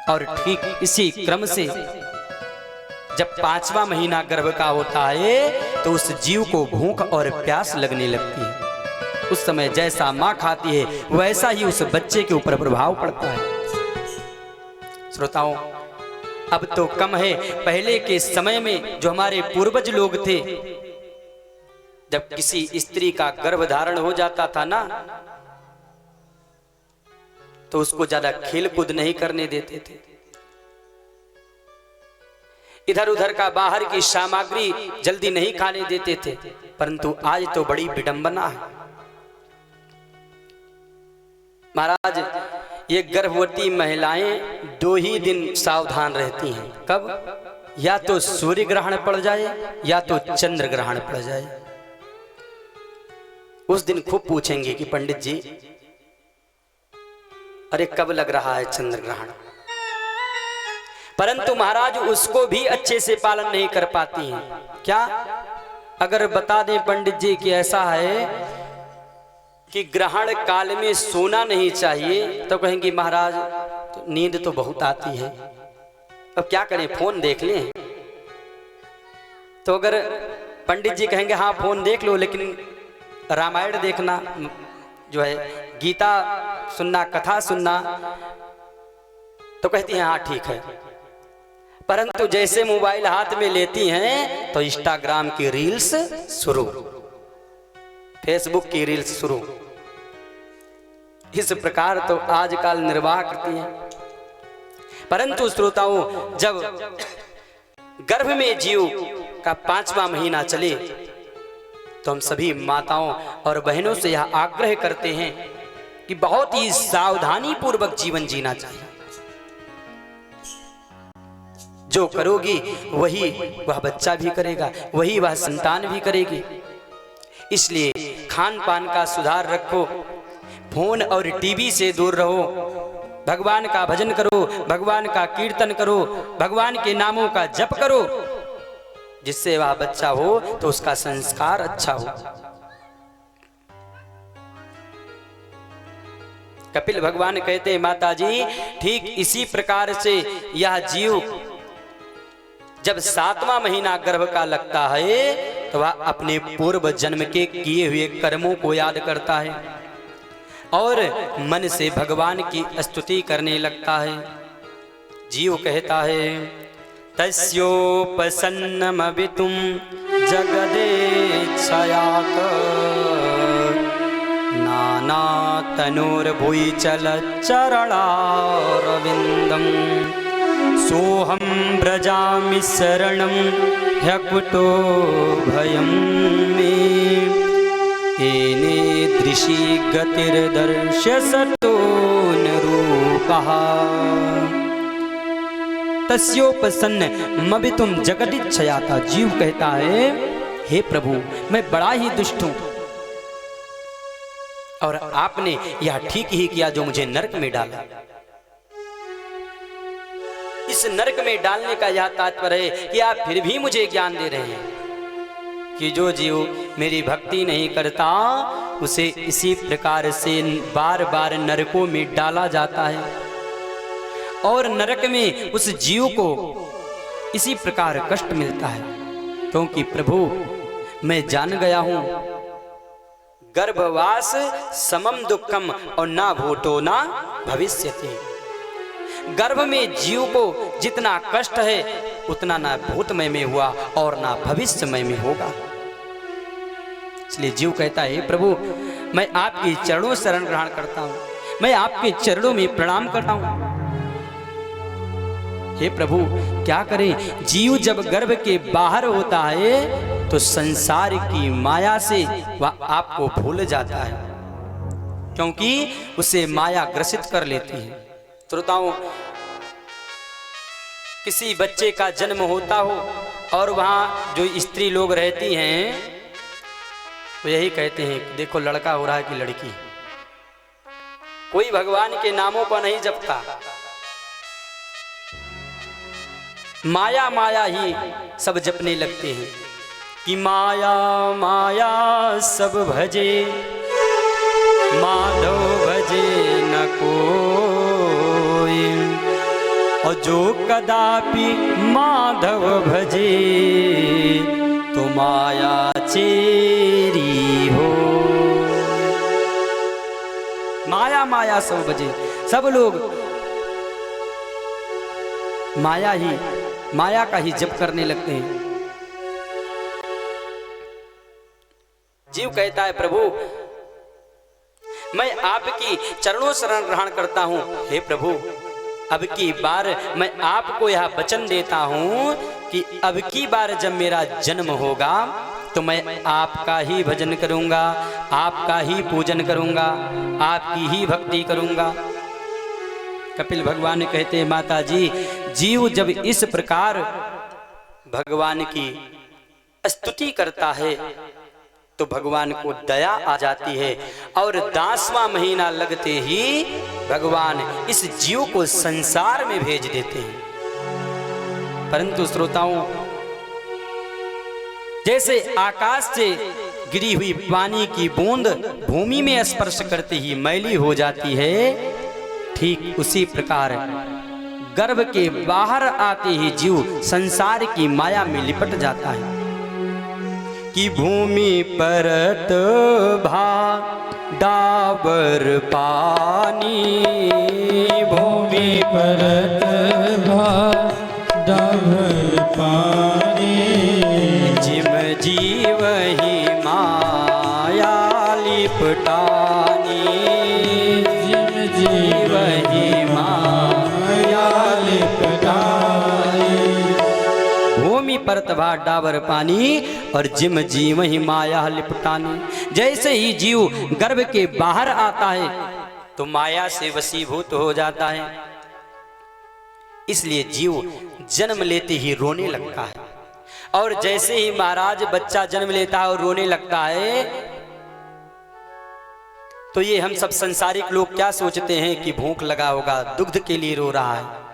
और ठीक इसी क्रम से जब 5वां महीना गर्भ का होता है तो उस जीव को भूख और प्यास लगने लगती है। उस समय जैसा मां खाती है वैसा ही उस बच्चे के ऊपर प्रभाव पड़ता है। श्रोताओं, अब तो कम है, पहले के समय में जो हमारे पूर्वज लोग थे, जब किसी स्त्री का गर्भ धारण हो जाता था ना, तो उसको ज्यादा खेल कूद नहीं करने देते थे। इधर उधर का बाहर की सामग्री जल्दी नहीं खाने देते थे। परंतु आज तो बड़ी विडंबना है महाराज। ये गर्भवती महिलाएं 2 ही दिन सावधान रहती हैं। कब? या तो सूर्य ग्रहण पड़ जाए या तो चंद्र ग्रहण पड़ जाए। उस दिन खूब पूछेंगे कि पंडित जी, अरे कब लग रहा है चंद्र ग्रहण? परंतु महाराज उसको भी अच्छे से पालन नहीं कर पाती हैं। क्या? अगर बता दें पंडित जी कि ऐसा है कि ग्रहण काल में सोना नहीं चाहिए, तो कहेंगे महाराज तो नींद तो बहुत आती है, अब क्या करें, फोन देख लें। तो अगर पंडित जी कहेंगे हाँ फोन देख लो, लेकिन रामायण देखना जो है, गीता सुनना, कथा सुनना, तो कहती हैं हाँ ठीक है। परंतु जैसे मोबाइल हाथ में लेती हैं तो इंस्टाग्राम की रील्स शुरू, फेसबुक की रील्स शुरू। इस प्रकार तो आजकल निर्वाह करती हैं। परंतु श्रोताओं, जब गर्भ में जीव का 5वां महीना चले तो हम सभी माताओं और बहनों से यह आग्रह करते हैं कि बहुत ही सावधानी पूर्वक जीवन जीना चाहिए। जो करोगी वही वह बच्चा भी करेगा, वही वह संतान भी करेगी। इसलिए खान पान का सुधार रखो, फोन और टीवी से दूर रहो, भगवान का भजन करो, भगवान का कीर्तन करो, भगवान के नामों का जप करो, जिससे वह बच्चा हो तो उसका संस्कार अच्छा हो। कपिल भगवान कहते हैं माता जी, ठीक इसी प्रकार से यह जीव जब 7वां महीना गर्भ का लगता है तो वह अपने पूर्व जन्म के किए हुए कर्मों को याद करता है और मन से भगवान की स्तुति करने लगता है। जीव कहता है तस्योपसन्नमवितुं जगदेच्छयाक नानातनुर्भुजलचरणारविन्दम् सोहं व्रजामि शरणं ह्यकुतो भयं मे एने दृशि गतिर्दर्श्यसतो नरूपः तस्योपसन्न मवितुम जगदिच्छयाता। जीव कहता है हे प्रभु, मैं बड़ा ही दुष्ट हूं और आपने यह ठीक ही किया जो मुझे नरक में डाला। इस नरक में डालने का यह तात्पर्य है कि आप फिर भी मुझे ज्ञान दे रहे हैं कि जो जीव मेरी भक्ति नहीं करता उसे इसी प्रकार से बार बार नरकों में डाला जाता है और नरक में उस जीव को इसी प्रकार कष्ट मिलता है। क्योंकि प्रभु मैं जान गया हूं गर्भवास समम दुखम और ना भूतो ना भविष्यति। गर्भ में जीव को जितना कष्ट है उतना ना भूतमय में हुआ और ना भविष्यमय में होगा। इसलिए जीव कहता है प्रभु मैं आपके चरणों शरण ग्रहण करता हूं, मैं आपके चरणों में प्रणाम करता हूं। हे प्रभु क्या करें, जीव जब गर्भ के बाहर होता है तो संसार की माया से वह आपको भूल जाता है, क्योंकि उसे माया ग्रसित कर लेती है। श्रोताओं, किसी बच्चे का जन्म होता हो और वहाँ जो स्त्री लोग रहती हैं वो यही कहते हैं देखो लड़का हो रहा है कि लड़की। कोई भगवान के नामों को नहीं जपता, माया माया ही सब जपने लगते हैं। कि माया माया सब भजे, माधव भजे न कोई, और जो कदापि माधव भजे तो माया चेरी हो। माया माया सब भजे, सब लोग माया का ही जप करने लगते हैं। जीव कहता है प्रभु मैं आपकी चरणों शरण ग्रहण करता हूं, हे प्रभु अब की बार मैं आपको यह वचन देता हूं कि अब की बार जब मेरा जन्म होगा तो मैं आपका ही भजन करूंगा, आपका ही पूजन करूंगा, आपकी ही भक्ति करूंगा। कपिल भगवान कहते हैं माता जी, जीव जब इस प्रकार भगवान की स्तुति करता है तो भगवान को दया आ जाती है और 10वां महीना लगते ही भगवान इस जीव को संसार में भेज देते हैं। परंतु श्रोताओं, जैसे आकाश से गिरी हुई पानी की बूंद भूमि में स्पर्श करते ही मैली हो जाती है, ठीक उसी प्रकार गर्भ के बाहर आते ही जीव संसार की माया में लिपट जाता है। कि भूमि परत भा डाबर पानी, भूमि परत भा डाबर पानी, जिम जीव ही माया लिपटानी, जिम जीव ही माया लिपटानी। भूमि परत भा डाबर पानी और जिम जीव ही माया लिपटानी। जैसे ही जीव गर्भ के बाहर आता है तो माया से वशीभूत हो जाता है, इसलिए जीव जन्म लेते ही रोने लगता है। और जैसे ही महाराज बच्चा जन्म लेता है और रोने लगता है तो ये हम सब संसारिक लोग क्या सोचते हैं कि भूख लगा होगा, दुग्ध के लिए रो रहा है।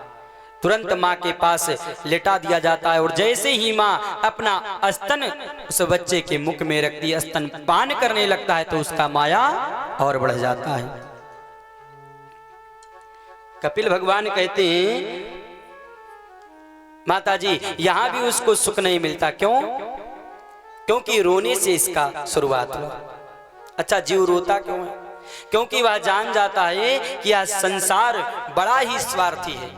तुरंत माँ के पास लेटा दिया जाता है और जैसे ही माँ अपना स्तन उस बच्चे के मुख में रखती है, स्तन पान करने लगता है तो उसका माया और बढ़ जाता है। कपिल भगवान कहते हैं माता जी यहां भी उसको सुख नहीं मिलता, क्यों? क्योंकि रोने से इसका शुरुआत हुआ। अच्छा, जीव रोता क्यों है? क्योंकि वह जान जाता है कि यह संसार बड़ा ही स्वार्थी है,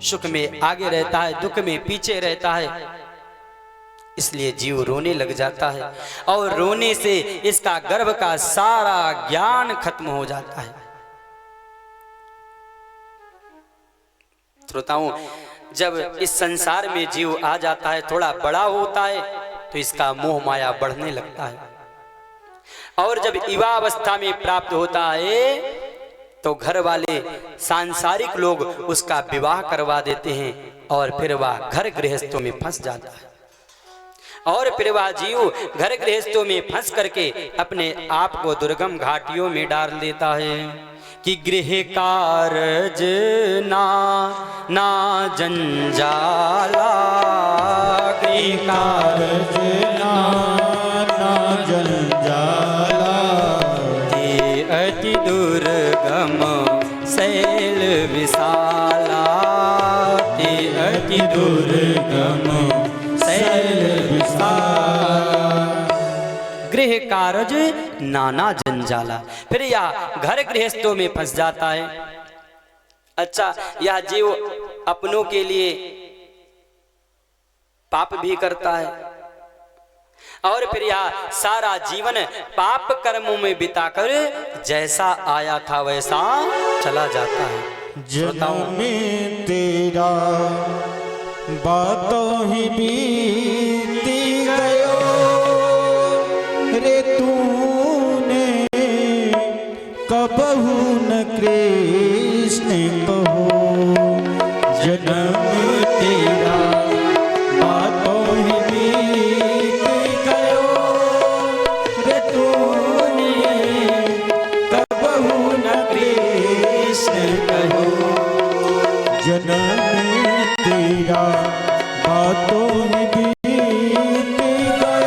सुख में आगे रहता है, दुख में पीछे रहता है, इसलिए जीव रोने लग जाता है और रोने से इसका गर्भ का सारा ज्ञान खत्म हो जाता है। श्रोताओं, जब इस संसार में जीव आ जाता है, थोड़ा बड़ा होता है तो इसका मोह माया बढ़ने लगता है और जब युवावस्था में प्राप्त होता है तो घर वाले सांसारिक लोग उसका विवाह करवा देते हैं और फिर वह घर गृहस्थों में फंस जाता है और फिर वह जीव घर गृहस्थों में फंस करके अपने आप को दुर्गम घाटियों में डाल देता है कि गृह कारज ना जंजाला, गृह कारज ना जंजाला, अति दुर्गम शैल विशाला, अति दुर्गम शैल विशाला, गृह कारज नाना जंजाला। फिर यह घर गृहस्थों में फंस जाता है। अच्छा, यह जीव अपनों के लिए पाप भी करता है और फिर यह सारा जीवन पाप कर्मों में बिताकर जैसा आया था वैसा चला जाता है। जन्म में तेरा बातों ही बीती गयो रे तूने कबहू न कृष्ण कहो। जन्म तेरा बातों ही बीती गयो रे तूने कबहू न कृष्ण कहो। जन्म तेरा बातों ही बीती गयो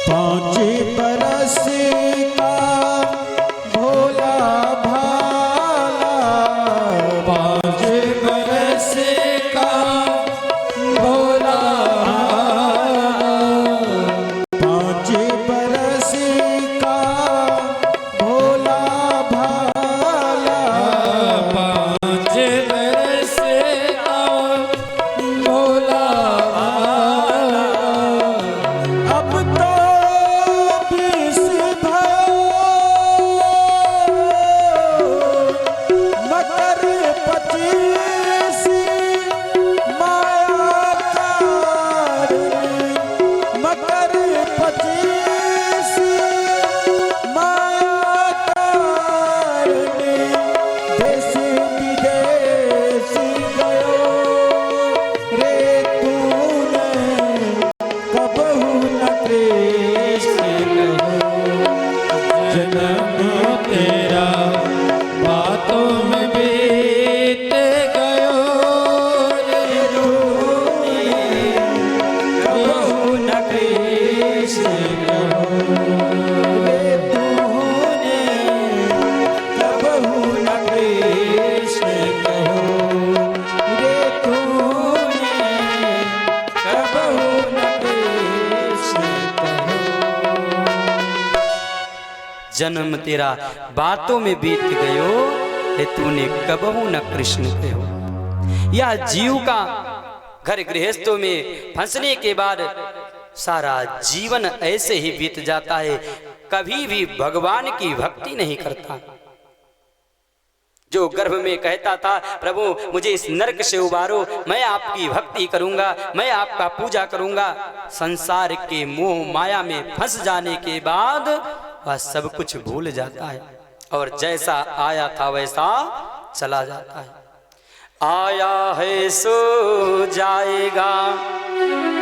पाँच बरस का भोला भाला, 5 बरस का भोला, 5 बरस का भोला भाला, 5 बरस का भोला, अब तो 20 भयो, मकर 25 माया तारनी, मकर 25 माया तारनी, देश विदेश गयो रे तूने, कबहू न कृष्ण जन्म तेरा बातों में बीत गयो रे कबहू न कृष्ण रे तूने, कबहू न कृष्ण रे तूने, कबहू न कृष्ण जन्म तेरा बातों में बीत गयो रे तूने कबहू न कृष्ण कहो। यह जीव का घर गृहस्थों में फंसने के बाद सारा जीवन ऐसे ही बीत जाता है, कभी भी भगवान की भक्ति नहीं करता। जो गर्भ में कहता था प्रभु मुझे इस नरक से उबारो, मैं आपकी भक्ति करूंगा, मैं आपका पूजा करूंगा, संसार के मोह माया में फंस जाने के बाद वह सब कुछ भूल जाता है और जैसा आया था वैसा चला जाता है। आया है सो जाएगा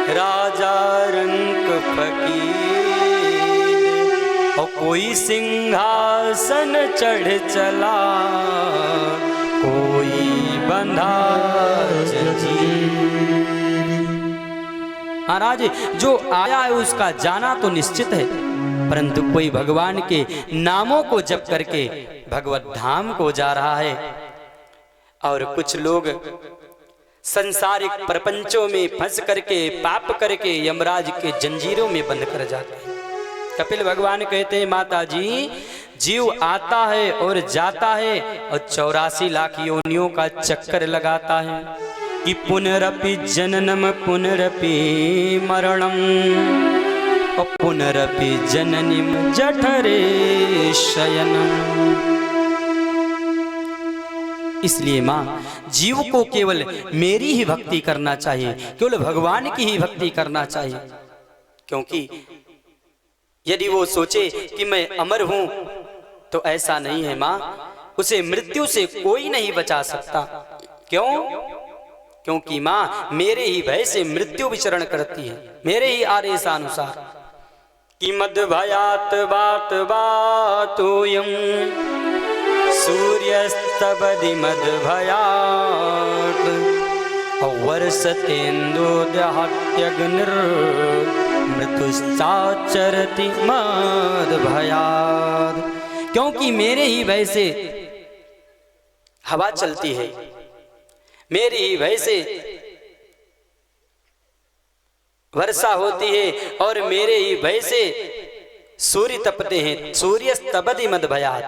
राजा रंक फकीर, और कोई सिंहासन चढ़ चला, कोई बंधा जंजीर। महाराज जो आया है उसका जाना तो निश्चित है, परंतु कोई भगवान के नामों को जप करके भगवत धाम को जा रहा है और कुछ लोग संसारिक प्रपंचों में फंस करके पाप करके यमराज के जंजीरों में बंद कर जाते हैं। कपिल भगवान कहते हैं माता जी जीव आता है और जाता है और 84 लाख योनियों का चक्कर लगाता है कि पुनरपि जननम पुनरपि मरणम और पुनरपि जननीम जठरे शयनम। इसलिए माँ जीव को केवल मेरी ही भक्ति करना चाहिए, केवल भगवान की ही भक्ति करना चाहिए, क्योंकि यदि वो सोचे कि मैं अमर हूं तो ऐसा नहीं है माँ, उसे मृत्यु से कोई नहीं बचा सकता। क्यों? क्योंकि माँ मेरे ही भय से मृत्यु विचरण करती है, मेरे ही आदेशानुसार। कि मद भयात बात बातोयम सूर्यस्तबदि मद भयात वर्षतेन्दो दहत्यग्निर मृत्युश्चाचरति मद भयात। क्योंकि मेरे ही भय से हवा चलती है, मेरे ही भय से वर्षा होती है और मेरे ही भय से सूर्य तपते हैं। सूर्यस्तबदि मद भयात,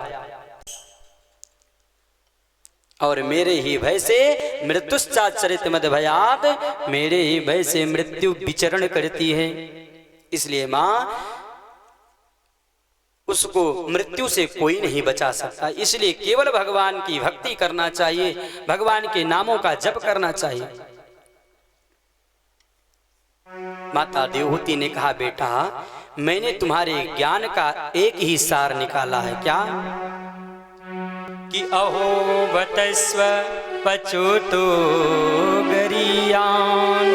और मेरे ही भय से मृत्युश्चाचरित मद भयात, मेरे ही भय से मृत्यु विचरण करती है। इसलिए माँ उसको मृत्यु से कोई नहीं बचा सकता, इसलिए केवल भगवान की भक्ति करना चाहिए, भगवान के नामों का जप करना चाहिए। माता देवहूति ने कहा बेटा मैंने तुम्हारे ज्ञान का एक ही सार निकाला है। क्या? कि अहो बतस्व पचोतो गरियान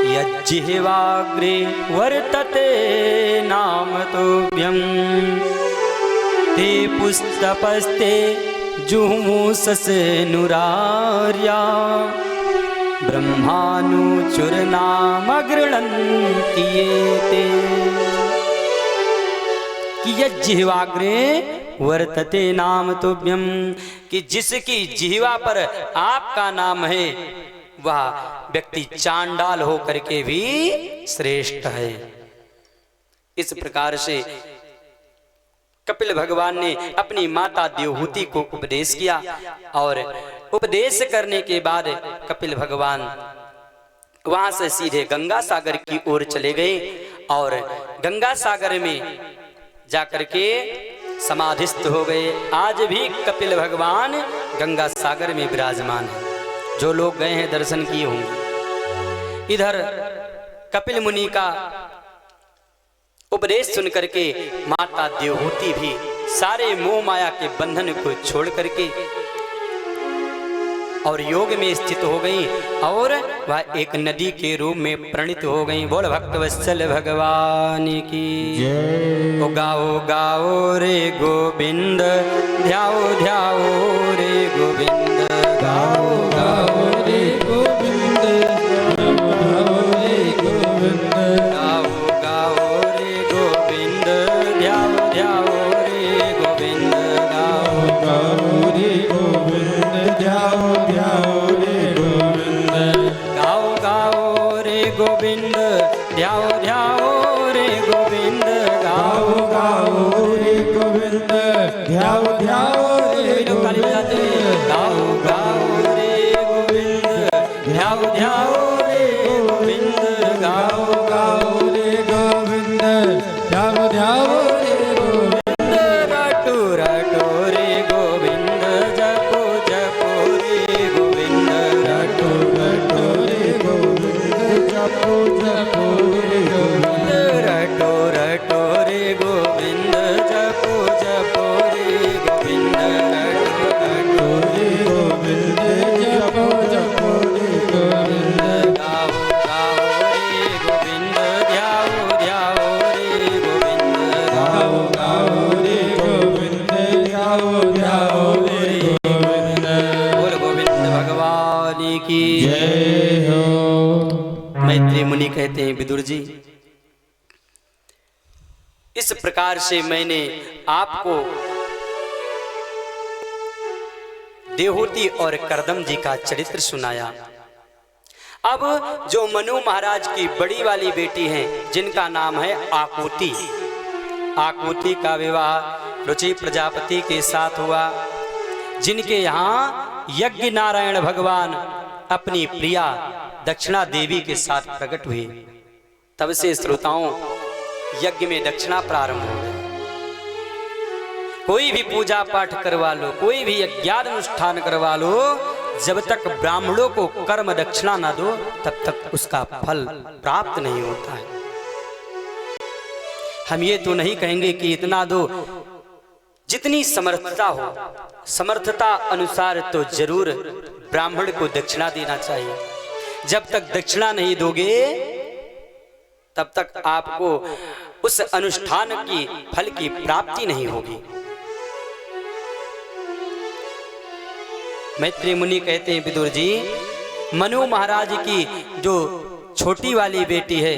यज्जिह्वाग्रे वर्तते नाम तोभ्यं ते पुस्तपस्ते जुहुमुससे नुरार्या ब्रह्मानुचुरनामगृह्णन्ति ये ते। कि यह जिह्वाग्रे वर्तते नाम तुभ्यम, कि जिसकी जिह्वा पर आपका नाम है वह व्यक्ति चांडाल हो करके भी श्रेष्ठ है। इस प्रकार से कपिल भगवान ने अपनी माता देवहूति को उपदेश किया और उपदेश करने के बाद कपिल भगवान वहां से सीधे गंगा सागर की ओर चले गए और गंगा सागर में जाकर के समाधिस्थ हो गए। आज भी कपिल भगवान गंगा सागर में विराजमान है। जो लोग गए हैं दर्शन किए होंगे। इधर कपिल मुनि का उपदेश सुन करके माता देवहूति भी सारे मोह माया के बंधन को छोड़ करके और योग में स्थित हो गई और वह एक नदी के रूप में प्रणीत हो गई। बोल भक्तवत्सल भगवान की जय। ओ गाओ गाओ रे गोविंद, ध्याओ ध्याओ रे गोविंद, गाओ गाओ रे गोविंद, गाओ रे गोविंद, गाओ गाओ रे गोविंद, ध्याओ ध्याओ रे गोविंद, गाओ गाओ रे गोविंद, ध्याओ ध्याओ रे गोविंद, गाओ गाओ रे गोविंद, ध्याओ ध्याओ रे गोविंद, गाओ गाओ रे गोविंद, ध्याओ ध्याओ रे लोग ताली बजाते हैं। गाओ गाओ रे गोविंद, ध्याओ ध्याओ रे गोविंद, गाओ गाओ रे गोविंद, ध्याओ ध्याओ रे गोविंद, रटो रटो रे गोविंद, जपो जपो रे गोविंद, रटो रटो रे गोविंद, जपो जपो रे गोविंद, रटो रटो रे गोविंद, जपो जपो रे गोविंद, रटो रटो रे गोविंद, जपो जपो रे गोविंद, गाओ गाओ रे गोविंद, ध्याओ ध्याओ रे गोविंद, गाओ गाओ रे गोविंद, ध्याओ ध्याओ रे गोविंद। बोल गोविंद भगवान की जय हो। मैत्री मुनि कहते हैं विदुर जी, इस प्रकार से मैंने आपको देवहूति और करदम जी का चरित्र सुनाया। अब जो मनु महाराज की बड़ी वाली बेटी हैं जिनका नाम है आकुति, आकुति का विवाह रुचि प्रजापति के साथ हुआ, जिनके यहाँ यज्ञ नारायण भगवान अपनी प्रिया दक्षिणा देवी के साथ प्रकट हुए। तब से श्रोताओं यज्ञ में दक्षिणा प्रारंभ हो गई। कोई भी पूजा पाठ करवा लो, कोई भी यज्ञाद अनुष्ठान करवा लो, जब तक ब्राह्मणों को कर्म दक्षिणा ना दो तब तक उसका फल प्राप्त नहीं होता है। हम ये तो नहीं कहेंगे कि इतना दो, जितनी समर्थता हो समर्थता अनुसार तो जरूर ब्राह्मण को दक्षिणा देना चाहिए। जब तक दक्षिणा नहीं दोगे तब तक आपको उस अनुष्ठान की फल की प्राप्ति नहीं होगी। मैत्री मुनि कहते हैं विदुर जी, मनु महाराज की जो छोटी वाली बेटी है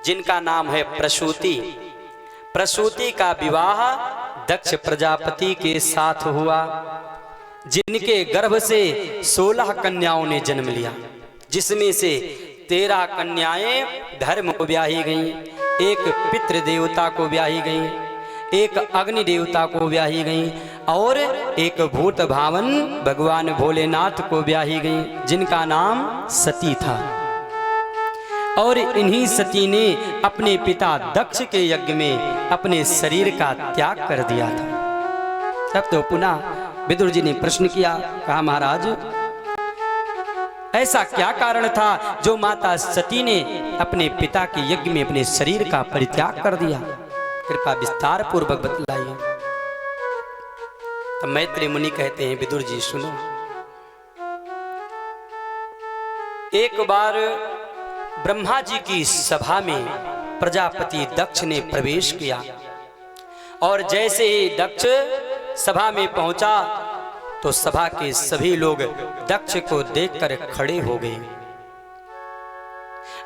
जिनका नाम है प्रसूति, प्रसूति का विवाह दक्ष प्रजापति के साथ हुआ, जिनके गर्भ से 16 कन्याओं ने जन्म लिया, जिसमें से 13 कन्याएं धर्म को ब्याही गईं, एक पितृ देवता को ब्याही गईं, एक अग्नि देवता को ब्याही गईं और एक भूत भावन भगवान भोलेनाथ को ब्याही गईं, जिनका नाम सती था। और इन्हीं सती ने अपने पिता दक्ष के यज्ञ में अपने शरीर का त्याग कर दिया था। तब तो पुनः विदुर जी ने प्रश्न किया, कहा महाराज ऐसा क्या कारण था जो माता सती ने अपने पिता के यज्ञ में अपने शरीर का परित्याग कर दिया? कृपा विस्तार पूर्वक बतलाइए। तो मैत्री मुनि कहते हैं विदुर जी सुनो, एक बार ब्रह्मा जी की सभा में प्रजापति दक्ष ने प्रवेश किया और जैसे ही दक्ष सभा में पहुंचा तो सभा के सभी लोग दक्ष को देखकर खड़े हो गए।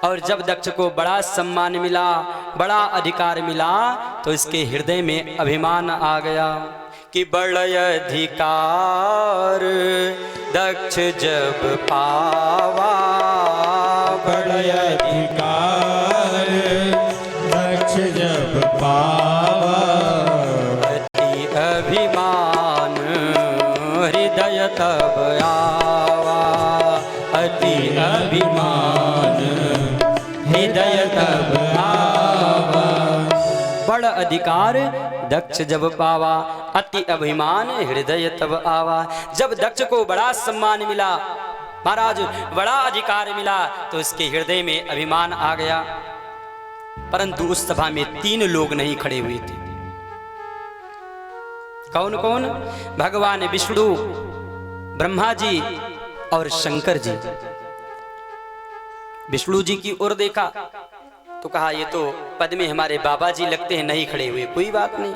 और जब दक्ष को बड़ा सम्मान मिला, बड़ा अधिकार मिला, तो इसके हृदय में अभिमान आ गया कि बड़ अधिकार दक्ष जब पावा, बड़ अधिकार दक्ष जब पावा, अति अभिमान हृदय तब आवा, अति अभिमान हृदय तब आवा। बड़ अधिकार दक्ष जब पावा, अति अभिमान हृदय तब आवा। जब दक्ष को बड़ा सम्मान मिला, महाराज बड़ा अधिकार मिला, तो इसके हृदय में अभिमान आ गया। परंतु उस सभा में 3 लोग नहीं खड़े हुए थे। कौन कौन? भगवान विष्णु, ब्रह्मा जी और शंकर जी। विष्णु जी की ओर देखा तो कहा ये तो पद में हमारे बाबा जी लगते हैं, नहीं खड़े हुए, कोई बात नहीं।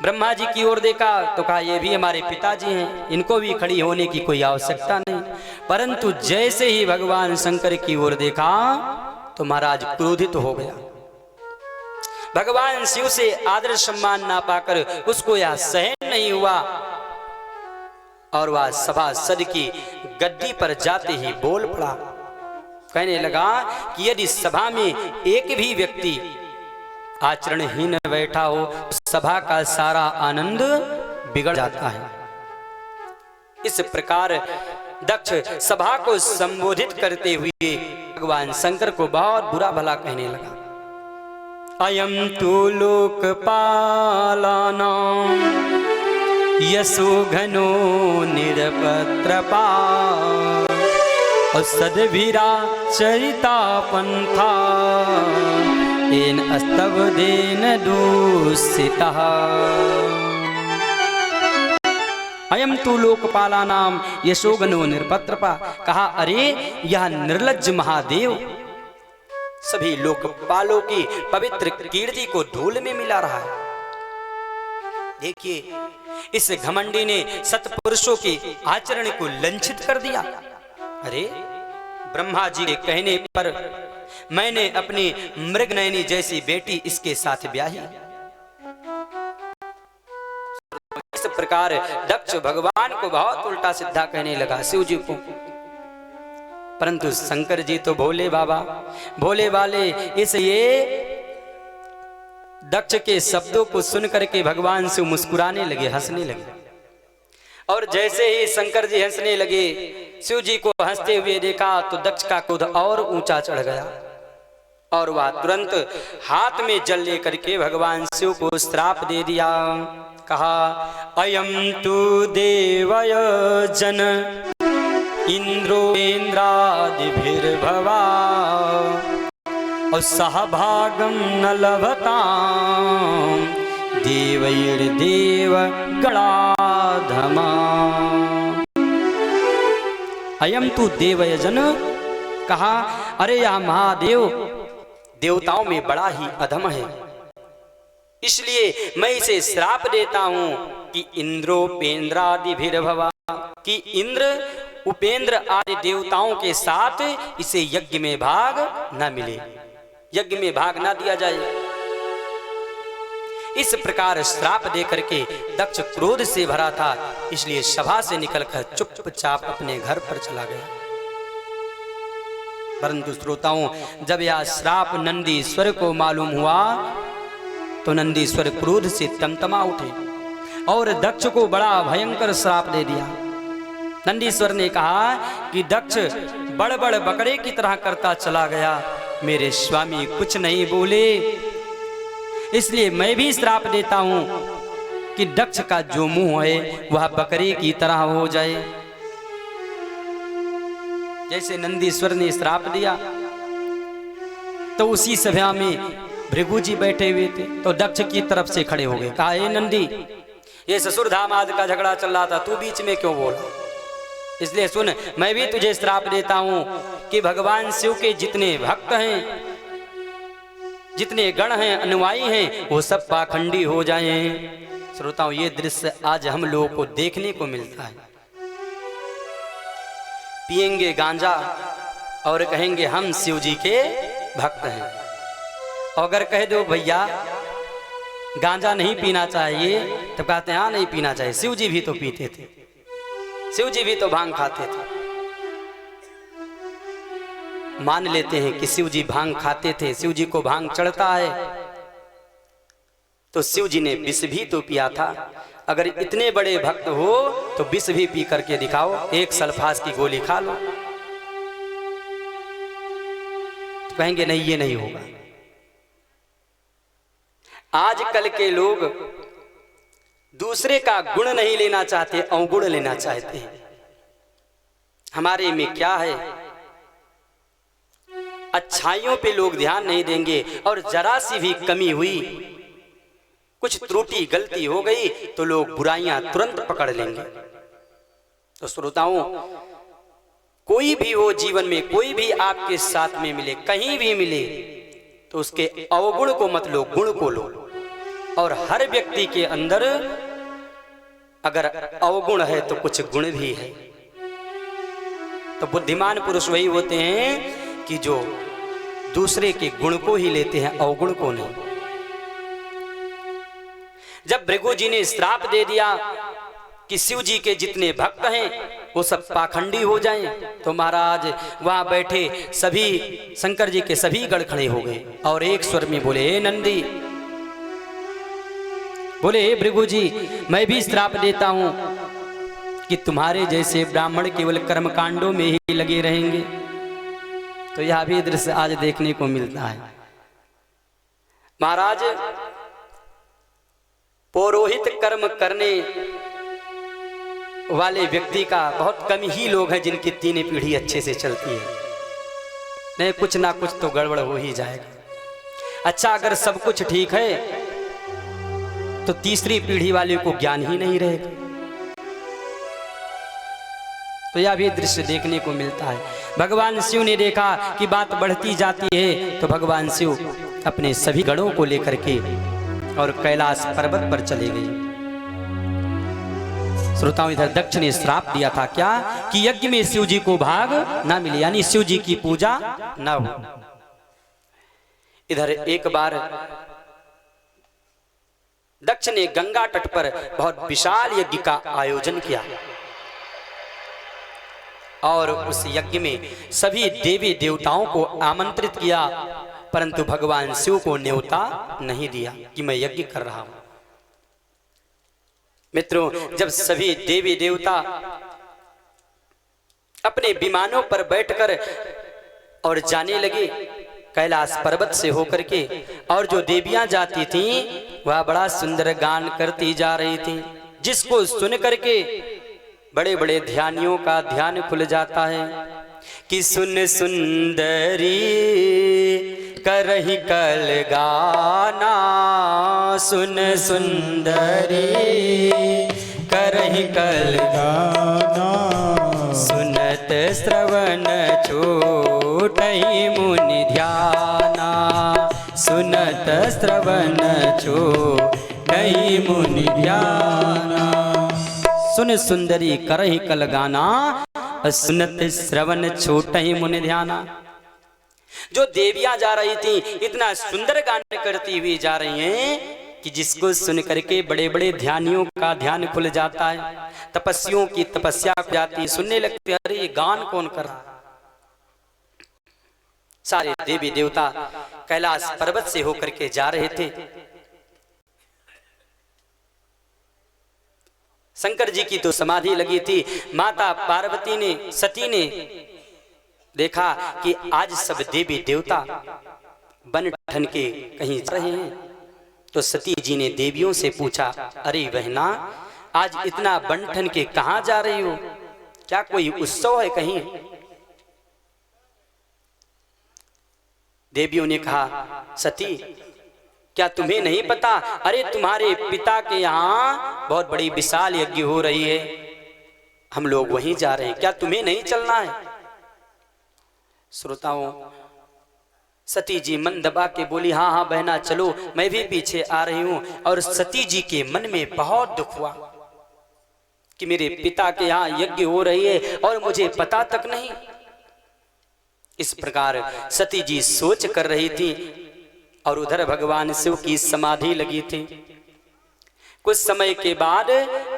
ब्रह्मा जी की ओर देखा तो कहा ये भी हमारे पिताजी हैं, इनको भी खड़ी होने की कोई आवश्यकता नहीं। परंतु जैसे ही भगवान शंकर की ओर देखा तो महाराज क्रोधित हो गया। भगवान शिव से आदर सम्मान ना पाकर उसको यह सहन नहीं हुआ और वह सभासद की गद्दी पर जाते ही बोल पड़ा। कहने लगा कि यदि सभा में एक भी व्यक्ति आचरणहीन बैठा हो तो सभा का सारा आनंद बिगड़ जाता है। इस प्रकार दक्ष सभा को संबोधित करते हुए भगवान शंकर को बहुत बुरा भला कहने लगा। अयम तु लोकपालानां यशो घनो निरपत्रपा सद्वीरा चरिता पंथा एन अस्तवदेन दूषिता। अयम तु लोकपालानाम यशोगनो निरपत्रपा। कहा अरे यह निर्लज्ज महादेव सभी लोकपालों की पवित्र कीर्ति को धूल में मिला रहा है। देखिए इस घमंडी ने सत्पुरुषों के आचरण को लंघित कर दिया। अरे ब्रह्मा जी के कहने पर मैंने अपनी मृगनयनी जैसी बेटी इसके साथ ब्याही। इस प्रकार दक्ष भगवान को बहुत उल्टा सीधा कहने लगा, शिव जी को। परंतु शंकर जी तो भोले बाबा, भोले वाले, इसलिए दक्ष के शब्दों को सुन करके भगवान शिव मुस्कुराने लगे, हंसने लगे। और जैसे ही शंकर जी हंसने लगे, शिव जी को हंसते हुए देखा तो दक्ष का क्रोध और ऊंचा चढ़ गया और वह तुरंत हाथ में जल लेकर के भगवान शिव को श्राप दे दिया। कहा अयम तु देवय जन इंद्रो इंद्रादिभिर्भवा और सहभागम न लभताम देवैर्देव गणाधमा। अयम तु देवयजन। कहा अरे यह महादेव देवताओं में बड़ा ही अधम है, इसलिए मैं इसे श्राप देता हूं कि इंद्रोपेन्द्रादिभिर्भवा, कि इंद्र उपेंद्र आदि देवताओं के साथ इसे यज्ञ में भाग न मिले, यज्ञ में भाग ना दिया जाए। इस प्रकार श्राप दे करके दक्ष क्रोध से भरा था, इसलिए सभा से निकलकर चुपचाप अपने घर पर चला गया। परंतु श्रोताओं, जब यह श्राप नंदीश्वर को मालूम हुआ तो नंदीश्वर क्रोध से तमतमा उठे और दक्ष को बड़ा भयंकर श्राप दे दिया। नंदीश्वर ने कहा कि दक्ष बड़ बड़ बकरे की तरह करता चला गया, मेरे स्वामी कुछ नहीं बोले, इसलिए मैं भी श्राप देता हूं कि दक्ष का जो मुंह है वह बकरे की तरह हो जाए। जैसे नंदीश्वर ने श्राप दिया तो उसी सभा में भृगु जी बैठे हुए थे, तो दक्ष की तरफ से खड़े हो गए। कहा हे नंदी, ये ससुर दामाद का झगड़ा चल रहा था, तू बीच में क्यों बोला? इसलिए सुन, मैं भी तुझे श्राप देता हूं कि भगवान शिव के जितने भक्त हैं, जितने गण हैं, अनुयायी हैं, वो सब पाखंडी हो जाएं। श्रोताओं, ये दृश्य आज हम लोगों को देखने को मिलता है। पिएंगे गांजा और कहेंगे हम शिव जी के भक्त हैं। अगर कह दो भैया गांजा नहीं पीना चाहिए, तब कहते हैं हाँ नहीं पीना चाहिए। शिव जी भी तो पीते थे, शिव जी भी तो भांग खाते थे। मान लेते हैं कि शिव जी भांग खाते थे, शिव जी को भांग चढ़ता है, तो शिव जी ने विष भी तो पिया था। अगर इतने बड़े भक्त हो तो विष भी पी करके दिखाओ, एक सल्फास की गोली खा लो। तो कहेंगे नहीं ये नहीं होगा। आजकल के लोग दूसरे का गुण नहीं लेना चाहते, अवगुण लेना चाहते हैं। हमारे में क्या है, अच्छाइयों पे लोग ध्यान नहीं देंगे, और जरा सी भी कमी हुई, कुछ त्रुटि गलती हो गई तो लोग बुराइयां तुरंत पकड़ लेंगे। तो श्रोताओं, कोई भी हो जीवन में, कोई भी आपके साथ में मिले, कहीं भी मिले, तो उसके अवगुण को मत लो, गुण को लो। और हर व्यक्ति के अंदर अगर अवगुण है तो कुछ गुण भी है। तो बुद्धिमान पुरुष वही होते हैं कि जो दूसरे के गुण को ही लेते हैं, अवगुण को नहीं। जब भृगु जी ने श्राप दे दिया कि शिव जी के जितने भक्त हैं वो सब पाखंडी हो जाएं, तो महाराज वहां बैठे सभी शंकर जी के सभी गण खड़े हो गए और एक स्वर में बोले, हे नंदी, बोले हे भृगु जी, मैं भी श्राप देता हूं कि तुम्हारे जैसे ब्राह्मण केवल कर्मकांडों में ही लगे रहेंगे। तो यह भी दृश्य आज देखने को मिलता है। महाराज, पौरोहित कर्म करने वाले व्यक्ति का बहुत कम ही लोग हैं जिनकी तीन पीढ़ी अच्छे से चलती है। नहीं, कुछ ना कुछ तो गड़बड़ हो ही जाएगा। अच्छा, अगर सब कुछ ठीक है तो तीसरी पीढ़ी वाले को ज्ञान ही नहीं रहेगा। तो यह भी दृश्य देखने को मिलता है। भगवान शिव ने देखा कि बात बढ़ती जाती है, तो भगवान शिव अपने सभी गणों को लेकर के और कैलाश पर्वत पर चले गए। श्रोताओं, इधर दक्ष ने श्राप दिया था क्या कि यज्ञ में शिव जी को भाग ना मिले, यानी शिव जी की पूजा ना हो। इधर एक बार दक्ष ने गंगा तट पर बहुत विशाल यज्ञ का आयोजन किया और उस यज्ञ में सभी देवी देवताओं को आमंत्रित किया, परंतु भगवान शिव को न्योता नहीं दिया कि मैं यज्ञ कर रहा हूं। मित्रों, जब सभी देवी देवता अपने विमानों पर बैठकर और जाने लगे कैलाश पर्वत से होकर के, और जो देवियां जाती थीं वह बड़ा सुंदर गान करती जा रही थीं, जिसको सुन करके बड़े बड़े ध्यानियों का ध्यान खुल जाता है कि सुन सुंदरी करही कल गाना, सुन सुंदरी करही कल गाना, सुनत श्रवण छूटहि मुनि ध्याना, सुनत श्रवण छूटहि मुनि ध्याना। सुन सुंदरी करहि कल गाना, सुनत श्रवण छूटहि मुनि ध्याना। जो देवियां जा रही थी इतना सुंदर गान करती हुई जा रही हैं कि जिसको सुन करके बड़े बड़े ध्यानियों का ध्यान खुल जाता है, तपस्वियों की तपस्या हो जाती है, सुनने लगते हैं अरे ये गान कौन कर रहा। सारे देवी देवता कैलाश पर्वत से होकर के जा रहे थे। शंकर जी की तो समाधि लगी थी। माता पार्वती ने, सती ने देखा कि आज सब देवी देवता बन ठन के कहीं जा रहे हैं, तो सती जी ने देवियों से पूछा, अरे बहना, आज इतना बन ठन के कहां जा रही हो? क्या कोई उत्सव है कहीं? देवियों ने कहा, सती क्या तुम्हें नहीं पता? अरे तुम्हारे पिता के यहाँ बहुत बड़ी विशाल यज्ञ हो रही है, हम लोग वहीं जा रहे हैं, क्या तुम्हें नहीं चलना है? श्रोताओं, सती जी मन दबा के बोली, हाँ हाँ बहना चलो, मैं भी पीछे आ रही हूं। और सती जी के मन में बहुत दुख हुआ कि मेरे पिता के यहाँ यज्ञ हो रही है और मुझे पता तक नहीं। इस प्रकार सती जी सोच कर रही थी और उधर भगवान शिव की समाधि लगी थी। कुछ समय के बाद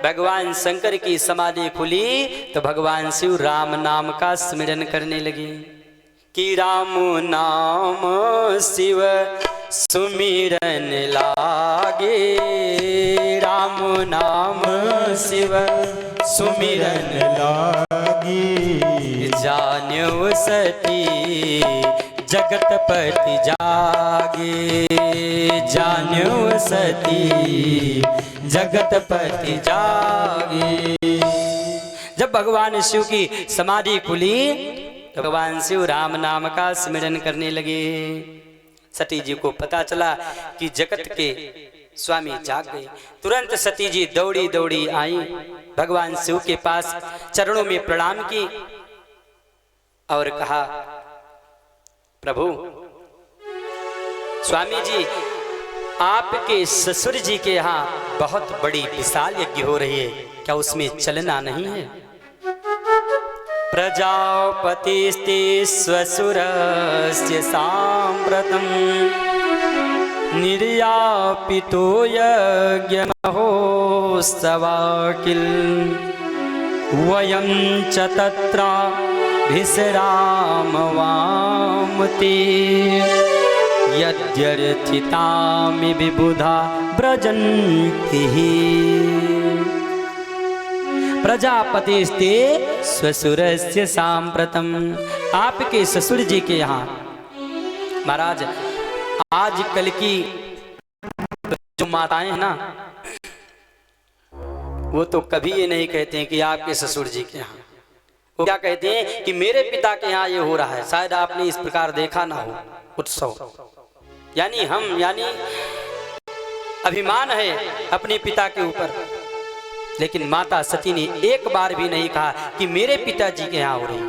भगवान शंकर की समाधि खुली तो भगवान शिव राम नाम का स्मरण करने लगे कि राम नाम शिव सुमिरन लागे, राम नाम शिव सुमिरन लागी। जान्यो सती जगतपति जागे, जान्यो सती जगतपति जागे। जब भगवान शिव की समाधि खुली तो भगवान शिव राम नाम का स्मरण करने लगे। सती जी को पता चला कि जगत के स्वामी जाग गए। तुरंत सती जी दौड़ी दौड़ी आई, भगवान शिव के पास चरणों में प्रणाम की और कहा, प्रभु स्वामी जी, आपके ससुर जी के यहाँ बहुत बड़ी विशाल यज्ञ हो रही है, क्या उसमें चलना नहीं है? प्रजापतिस्ते स्वसुरस्य साम्प्रतम् निर्यापितो यज्ञमहोत्सवा किल वयं च तत्राभिसरामवामते यद्यर्थितामि विबुधा व्रजन्ति। प्रजापतिस्ते स्वसुरस्य साम्प्रतम्, आपके ससुर जी के यहाँ महाराज आजकल की जो माताएं हैं ना, वो तो कभी ये नहीं कहते हैं कि आपके ससुर जी के यहाँ, वो क्या कहते हैं कि मेरे पिता के यहाँ ये हो रहा है। शायद आपने इस प्रकार देखा ना हो उत्सव, यानी अभिमान है अपने पिता के ऊपर, लेकिन माता सती ने एक बार भी नहीं कहा कि मेरे पिताजी के यहाँ हो रही।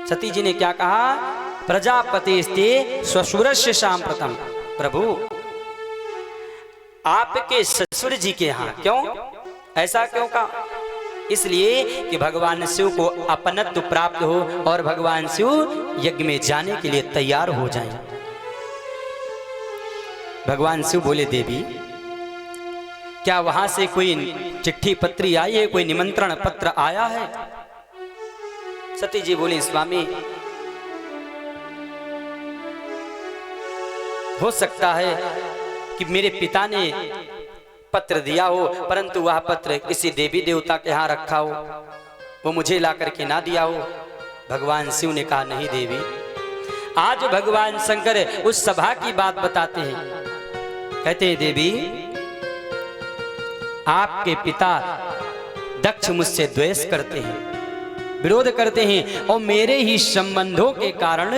सती जी ने क्या कहा? प्रजापतिस्ते स्वसुरस्य साम्प्रतम्, प्रभु आपके ससुर जी के यहाँ। क्यों ऐसा क्यों कहा? इसलिए कि भगवान शिव को अपनत्व प्राप्त हो और भगवान शिव यज्ञ में जाने के लिए तैयार हो जाएं। भगवान शिव बोले, देवी क्या वहां से कोई चिट्ठी पत्री आई है, कोई निमंत्रण पत्र आया है? सती जी बोली, स्वामी हो सकता है कि मेरे पिता ने पत्र दिया हो, परंतु वह पत्र किसी देवी देवता के यहाँ रखा हो, वो मुझे ला करके ना दिया हो। भगवान शिव ने कहा, नहीं देवी, आज भगवान शंकर उस सभा की बात बताते हैं। कहते हैं, देवी आपके पिता दक्ष मुझसे द्वेष करते हैं, विरोध करते हैं, और मेरे ही संबंधों के कारण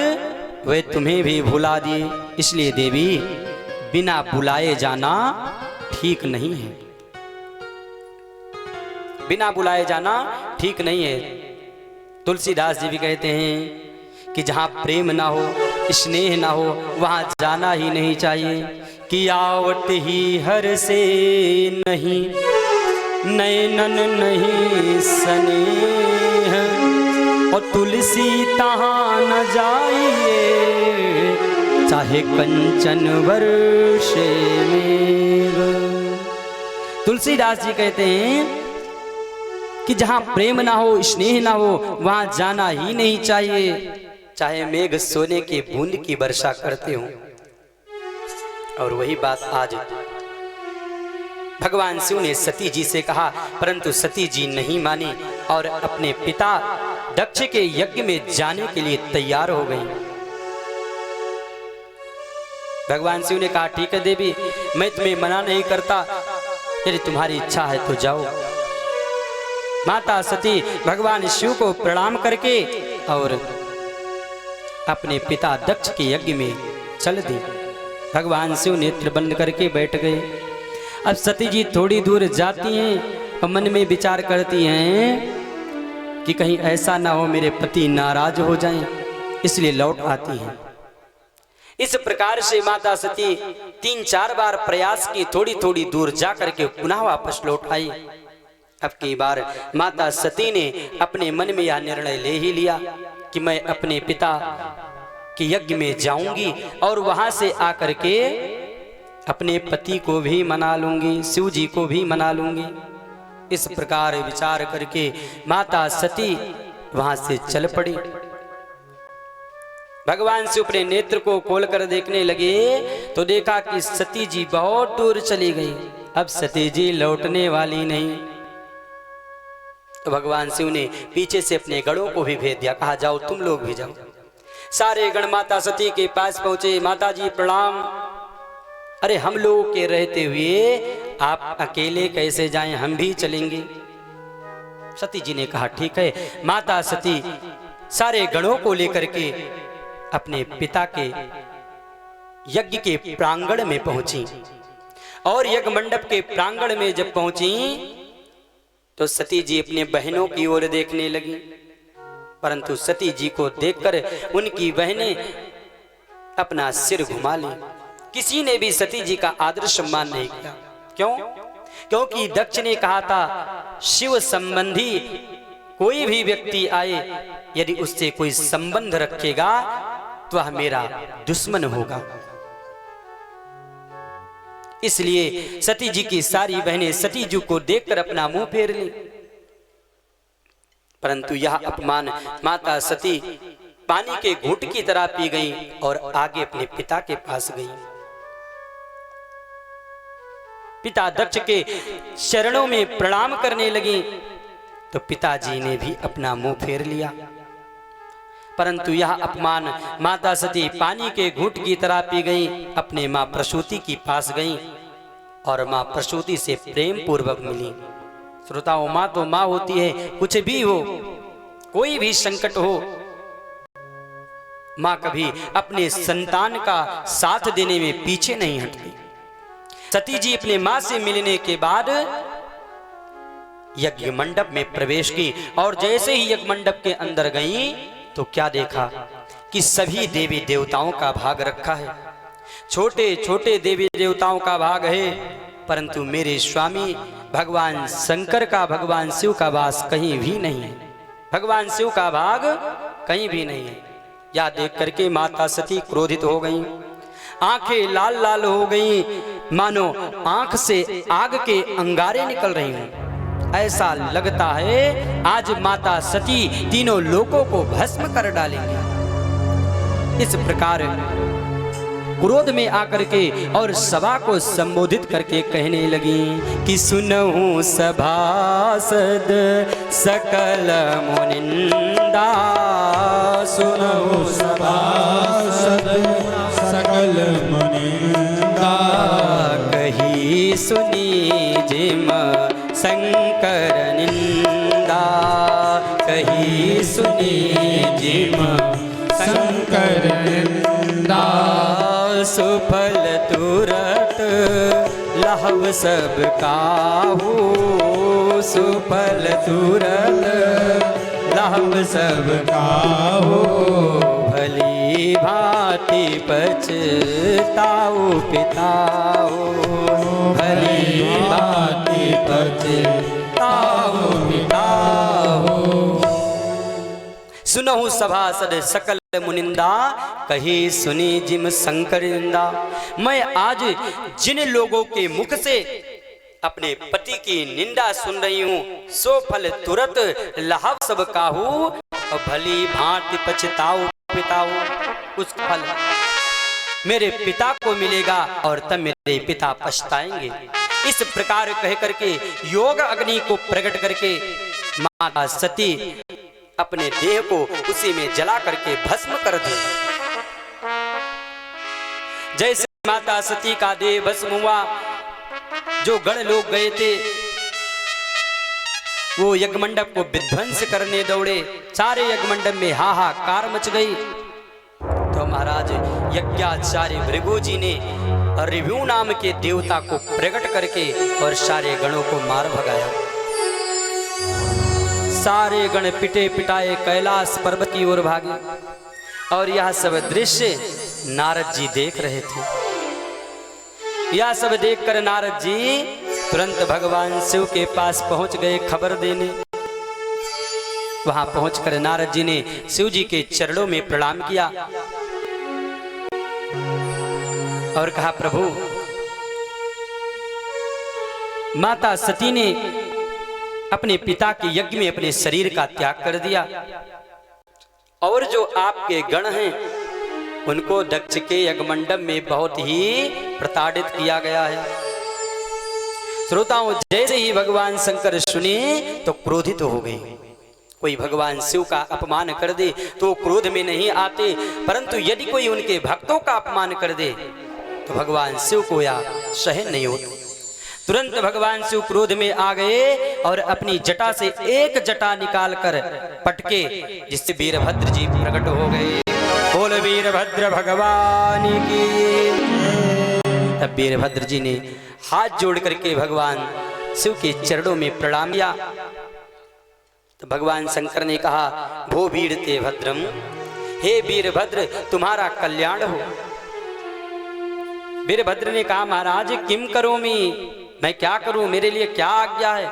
वे तुम्हें भी भुला दिए। इसलिए देवी बिना बुलाए जाना ठीक नहीं है, बिना बुलाए जाना ठीक नहीं है। तुलसीदास जी भी कहते हैं कि जहां प्रेम ना हो, स्नेह ना हो, वहां जाना ही नहीं चाहिए। कि आवट ही हर से नहीं, नैनन नहीं स्नेह, और तुलसी तहां न जाइए, चाहे कंचन वर्षे मेघ। तुलसीदास जी कहते हैं कि जहां प्रेम ना हो, स्नेह ना हो, वहां जाना ही नहीं चाहिए, चाहे मेघ सोने के बूंद की वर्षा करते हो। और वही बात आज भगवान शिव ने सती जी से कहा, परंतु सती जी नहीं मानी और अपने पिता दक्ष के यज्ञ में जाने के लिए तैयार हो गई। भगवान शिव ने कहा, ठीक है देवी, मैं तुम्हें मना नहीं करता, यदि तुम्हारी इच्छा है तो जाओ। माता सती भगवान शिव को प्रणाम करके और अपने पिता दक्ष के यज्ञ में चल दी। भगवान शिव नेत्र बंद करके बैठ गए। अब सती जी थोड़ी दूर जाती हैं और मन में विचार करती हैं कि कहीं ऐसा ना हो मेरे पति नाराज हो जाएं, इसलिए लौट आती हैं। इस प्रकार से माता सती 3-4 बार प्रयास की, थोड़ी थोड़ी दूर जा करके पुनः वापस लौट आई। अब की बार माता सती ने अपने मन में यह निर्णय ले ही लिया कि मैं अपने पिता कि यज्ञ में जाऊंगी और वहां से आकर के अपने पति को भी मना लूंगी, शिव जी को भी मना लूंगी। इस प्रकार विचार करके माता सती वहां से चल पड़ी। भगवान शिव अपने नेत्र को खोलकर देखने लगे तो देखा कि सती जी बहुत दूर चली गई। अब सती जी लौटने वाली नहीं। तो भगवान शिव ने पीछे से अपने गणों को भी भेज दिया, कहा जाओ तुम लोग भी जाओ। सारे गण माता सती के पास पहुंचे। माता जी प्रणाम। अरे हम लोगों के रहते हुए आप अकेले कैसे जाएं, हम भी चलेंगे। सती जी ने कहा ठीक है। माता सती सारे गणों को लेकर के अपने पिता के यज्ञ के प्रांगण में पहुंची और यज्ञ मंडप के प्रांगण में जब पहुंची तो सती जी अपने बहनों की ओर देखने लगी, परंतु सती जी को देखकर उनकी बहनें अपना सिर घुमा ली। किसी ने भी सती जी का आदर सम्मान नहीं किया। क्यों? क्योंकि दक्ष ने कहा था शिव संबंधी कोई भी व्यक्ति आए यदि उससे कोई संबंध रखेगा तो वह मेरा दुश्मन होगा। इसलिए सती जी की सारी बहनें सती जी को देखकर अपना मुंह फेर ली। परंतु यह अपमान माता सती पानी के घूंट की तरह पी गई और आगे अपने पिता के पास गई। पिता दक्ष के चरणों में प्रणाम करने लगी तो पिताजी ने भी अपना मुंह फेर लिया। परंतु यह अपमान माता सती पानी के घूंट की तरह पी गई। अपने मां प्रसूति की पास गई और मां प्रसूति से प्रेम पूर्वक मिली। श्रोताओं, मां तो मां होती है, कुछ भी हो, कोई भी संकट हो, मां कभी अपने संतान का साथ देने में पीछे नहीं हटती। सती जी अपने मां से मिलने के बाद यज्ञ मंडप में प्रवेश की और जैसे ही यज्ञ मंडप के अंदर गई तो क्या देखा कि सभी देवी देवताओं का भाग रखा है। छोटे छोटे देवी देवताओं का भाग है, परंतु मेरे स्वामी भगवान शंकर का, भगवान शिव का वास कहीं भी नहीं है। भगवान शिव का भाग कहीं भी नहीं है। यह देख करके माता सती क्रोधित हो गई, आंखें लाल लाल हो गई, मानो आंख से आग के अंगारे निकल रही हूं। ऐसा लगता है आज माता सती तीनों लोकों को भस्म कर डालेंगे। इस प्रकार क्रोध में आकर के और सभा को संबोधित करके कहने लगी कि सुनहु सभासद सकल मुनिंदा, सुनहु सभासद सकल मुनिंदा, कही सुनी जिम शंकर निंदा, कही सुनी जिम शंकर निंदा, सुफल तुरत लहव सब काहू, सुफल तुरत लहव सब काहू, भली भांति पछताऊ पिताऊ, भली भांति पछताऊ पिताऊ। सुनहु सभासद सकल मुनिंदा, कही सुनी जिम शंकर निंदा। मैं आज जिन लोगों के मुख से अपने पति की निंदा सुन रही हूं, सो फल तुरत लहव सब काहू और भली भांति पछताऊ पिताऊ। उस फल मेरे पिता को मिलेगा और तब मेरे पिता पछताएंगे। इस प्रकार कह करके योग अग्नि को प्रकट करके माता सती अपने देह को उसी में जला करके भस्म कर दी। जैसे माता सती का देह भस्म हुआ, जो गण लोग गए थे वो यज्ञ मंडप को विध्वंस करने दौड़े। सारे यज्ञ मंडप में हाहाकार मच गई। तो महाराज यज्ञाचार्य भृगु जी ने रिव्यू नाम के देवता को प्रकट करके और सारे गणों को मार भगाया। सारे गण पिटे पिटाए कैलाश पर्वत की ओर भागे और यह सब दृश्य नारद जी देख रहे थे। यह सब देखकर नारद जी तुरंत भगवान शिव के पास पहुंच गए खबर देने। वहां पहुंचकर नारद जी ने शिव जी के चरणों में प्रणाम किया और कहा प्रभु, माता सती ने अपने पिता के यज्ञ में अपने शरीर का त्याग कर दिया और जो आपके गण हैं उनको दक्ष के यज्ञ मंडप में बहुत ही प्रताड़ित किया गया है। श्रोताओं, जैसे ही भगवान शंकर सुने तो क्रोधित हो गए। कोई भगवान शिव का अपमान कर दे तो क्रोध में नहीं आते, परंतु यदि कोई उनके भक्तों का अपमान कर दे तो भगवान शिव को या सहन नहीं होता। तुरंत भगवान शिव क्रोध में आ गए और अपनी जटा से एक जटा निकालकर पटके, जिससे वीरभद्र जी प्रकट हो गए। बोल वीरभद्र भगवान की। तब वीरभद्र जी ने हाथ जोड़ करके भगवान शिव के चरणों में प्रणाम किया। तो भगवान शंकर ने कहा, भो वीर ते भद्रम, हे वीरभद्र तुम्हारा कल्याण हो। वीरभद्र ने कहा, महाराज किम करोमि, मैं क्या करूं, मेरे लिए क्या आज्ञा है।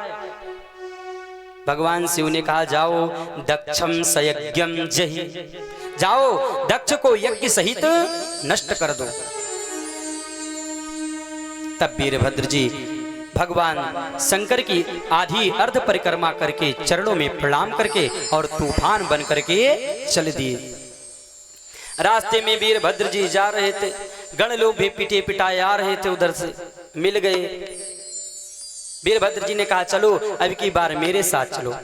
भगवान शिव ने कहा, जाओ दक्षम सयज्ञम जहि, जाओ दक्ष को यज्ञ सहित नष्ट कर दो। तब वीरभद्र जी भगवान शंकर की आधी अर्ध परिक्रमा करके चरणों में प्रणाम करके और तूफान बन करके चल दिए। रास्ते में वीरभद्र जी जा रहे थे, गण लोग भी पिटे पिटाए आ रहे थे, उधर से मिल गए। वीरभद्र जी ने कहा, चलो अब की बार मेरे साथ चलो।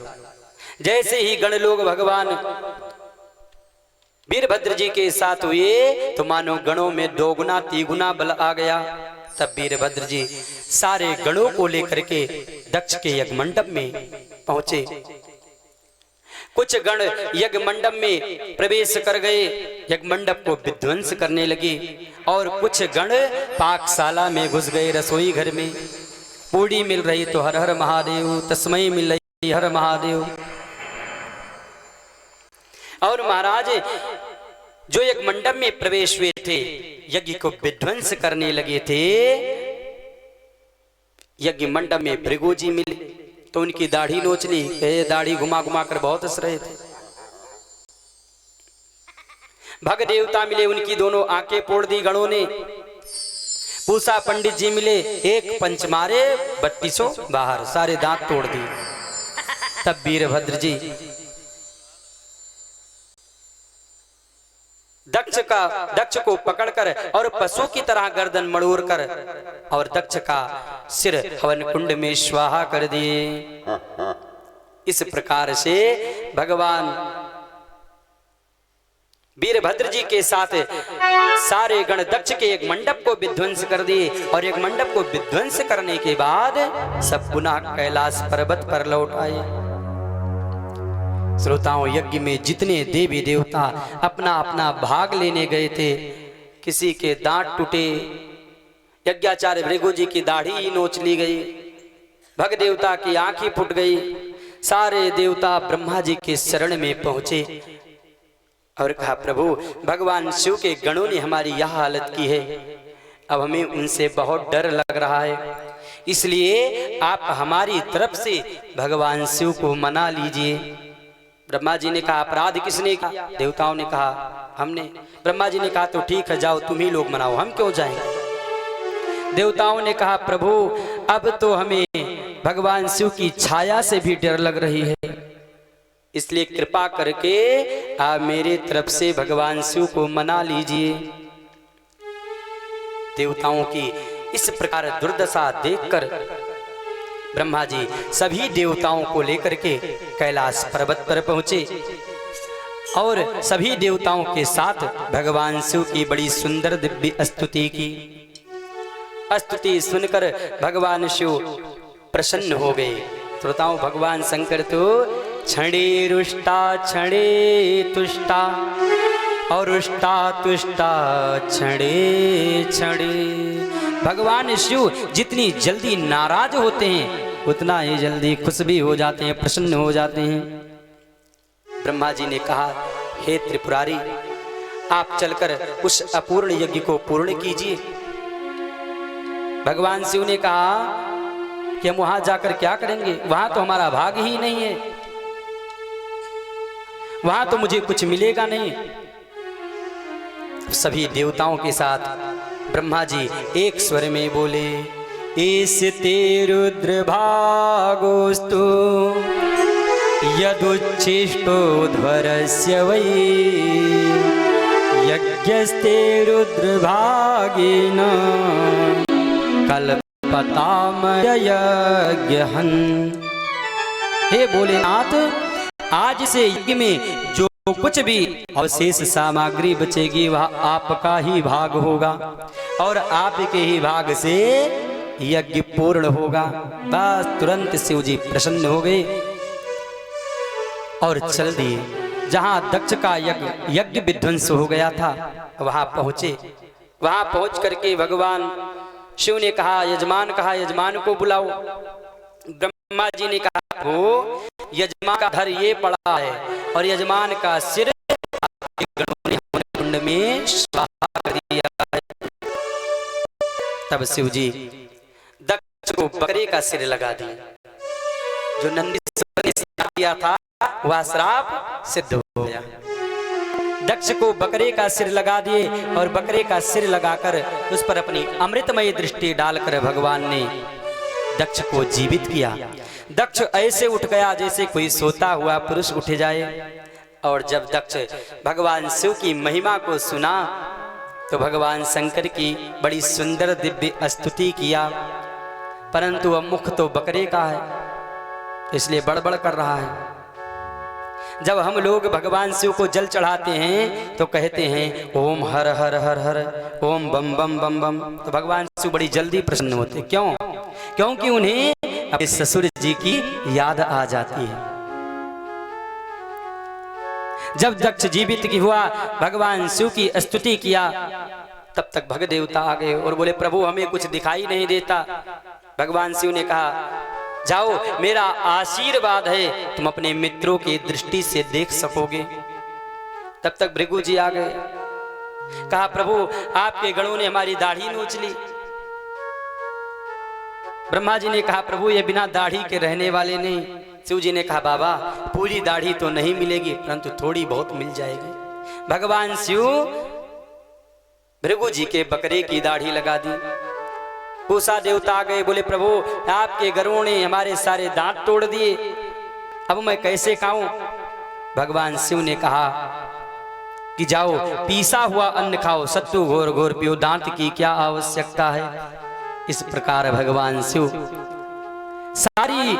जैसे ही गण लोग भगवान वीरभद्र जी के साथ हुए तो मानो गणों में दोगुना तिगुना बल आ गया। तब वीरभद्र जी सारे गणों को लेकर के दक्ष के यज्ञ मंडप में पहुंचे। कुछ गण यज्ञ मंडप में प्रवेश कर गए, यज्ञ मंडप को विध्वंस करने लगे, और कुछ गण पाकशाला में घुस गए। रसोई घर में पूड़ी मिल रही तो हर हर महादेव, तस्मै मिल रही हर महादेव। और महाराज जो यज्ञ मंडप में प्रवेश हुए थे, यज्ञ को विध्वंस करने लगे थे, यज्ञ मंडप में भृगु जी मिले तो उनकी दाढ़ी नोच ली। दाढ़ी घुमा घुमा कर बहुत हंस रहे थे। भग देवता मिले, उनकी दोनों आंखें फोड़ दी गणों ने। पूसा पंडित जी मिले, एक पंच मारे 32 बाहर, सारे दांत तोड़ दिए। तब वीरभद्र जी दक्ष को पकड़कर और पशु की तरह गर्दन मड़ोड़ कर और दक्ष का सिर हवन कुंड में स्वाहा कर दिए। इस प्रकार से भगवान वीरभद्र जी के साथ सारे गण दक्ष के एक मंडप को विध्वंस कर दिए, और एक मंडप को विध्वंस करने के बाद सब पुनः कैलाश पर्वत पर लौट आए। श्रोताओं, यज्ञ में जितने देवी देवता अपना अपना भाग लेने गए थे, किसी के दांत टूटे, यज्ञाचार्य भृगु जी की दाढ़ी ही नोच ली गई, भग देवता की आंखें फूट गई। सारे देवता ब्रह्मा जी के शरण में पहुंचे और कहा, प्रभु भगवान शिव के गणों ने हमारी यह हालत की है, अब हमें उनसे बहुत डर लग रहा है, इसलिए आप हमारी तरफ से भगवान शिव को मना लीजिए। ब्रह्मा जी ने कहा, अपराध किसने किया? देवताओं ने कहा, हमने। ब्रह्मा जी ने कहा, तो ठीक है, जाओ तुम ही लोग मनाओ, हम क्यों जाएंगे। देवताओं ने कहा, प्रभु अब तो हमें भगवान शिव की छाया से भी डर लग रही है, इसलिए कृपा करके आप मेरे तरफ से भगवान शिव को मना लीजिए। देवताओं की इस प्रकार दुर्दशा देखकर ब्रह्मा जी सभी देवताओं को लेकर के कैलाश पर्वत पर पहुंचे और सभी देवताओं के साथ भगवान शिव की बड़ी सुंदर दिव्य स्तुति की। स्तुति सुनकर भगवान शिव प्रसन्न हो गए। श्रोताओं, भगवान शंकर तो क्षणे रुष्टा क्षणे तुष्टा और रुष्टा तुष्टा क्षणे क्षणे। भगवान शिव जितनी जल्दी नाराज होते हैं उतना ही जल्दी खुश भी हो जाते हैं, प्रसन्न हो जाते हैं। ब्रह्मा जी ने कहा, हे त्रिपुरारी, आप चलकर उस अपूर्ण यज्ञ को पूर्ण कीजिए। भगवान शिव ने कहा कि हम वहां जाकर क्या करेंगे, वहां तो हमारा भाग ही नहीं है, वहां तो मुझे कुछ मिलेगा नहीं। सभी देवताओं के साथ ब्रह्मा जी एक स्वर में बोले, ईस्ते रुद्रभागोस्तु यदुच्छिष्टोध्वरस्य वै यज्ञस्ते रुद्रभागेन कल्पतामयज्ञहन्। हे भोलेनाथ, आज से यज्ञ में जो कुछ भी अवशेष सामग्री बचेगी वह आपका ही भाग होगा और आपके ही भाग से यज्ञ पूर्ण होगा। बस तुरंत शिव जी प्रसन्न हो गए और चल दिए। जहां दक्ष का यज्ञ विध्वंस हो गया था वहां पहुंचे। वहां पहुंच करके भगवान शिव ने कहा, यजमान को बुलाओ। ब्रह्मा जी ने कहा, हो यजमान का धर ये पड़ा है और यजमान का सिर कुंड में स्वाहा कर दिया है। तब शिव जी दक्ष को बकरे का सिर लगा दिया। जो नंदीश्वर ने श्राप दिया था वह श्राप सिद्ध हो गया। दक्ष को बकरे का सिर लगा दिए और बकरे का सिर लगाकर उस पर अपनी अमृतमय दृष्टि डालकर भगवान ने दक्ष को जीवित किया। दक्ष ऐसे उठ गया जैसे कोई सोता हुआ पुरुष उठ जाए। और जब दक्ष भगवान शिव की महिमा को सुना तो भगवान शंकर की बड़ी सुंदर दिव्य स्तुति किया, परंतु वह मुख तो बकरे का है, इसलिए बड़बड़ कर रहा है। जब हम लोग भगवान शिव को जल चढ़ाते हैं तो कहते हैं ओम हर हर हर हर, ओम बम बम बम बम, तो भगवान शिव बड़ी जल्दी प्रसन्न होते। क्यों? क्योंकि उन्हें अपने ससुर जी की याद आ जाती है। जब दक्ष जीवित की हुआ, भगवान शिव की स्तुति किया, तब तक भग देवता आ गए और बोले, प्रभु हमें कुछ दिखाई नहीं देता। भगवान शिव ने कहा, जाओ, मेरा आशीर्वाद है, तुम अपने मित्रों की दृष्टि से देख सकोगे। तब तक भृगु जी आ गए। कहा, प्रभु आपके गणों ने हमारी दाढ़ी नोच ली। ब्रह्मा जी ने कहा, प्रभु ये बिना दाढ़ी के रहने वाले नहीं। शिव जी ने कहा, बाबा पूरी दाढ़ी तो नहीं मिलेगी, परंतु थोड़ी बहुत मिल जाएगी। भगवान शिव भृगु जी के बकरे की दाढ़ी लगा दी। पूषा देवता आ गए, बोले, प्रभु आपके गरुड़ ने हमारे सारे दांत तोड़ दिए, अब मैं कैसे खाऊं? भगवान शिव ने कहा कि जाओ, पीसा हुआ अन्न खाओ, सत्तू घोर घोर पियो, दांत की क्या आवश्यकता है। इस प्रकार भगवान शिव सारी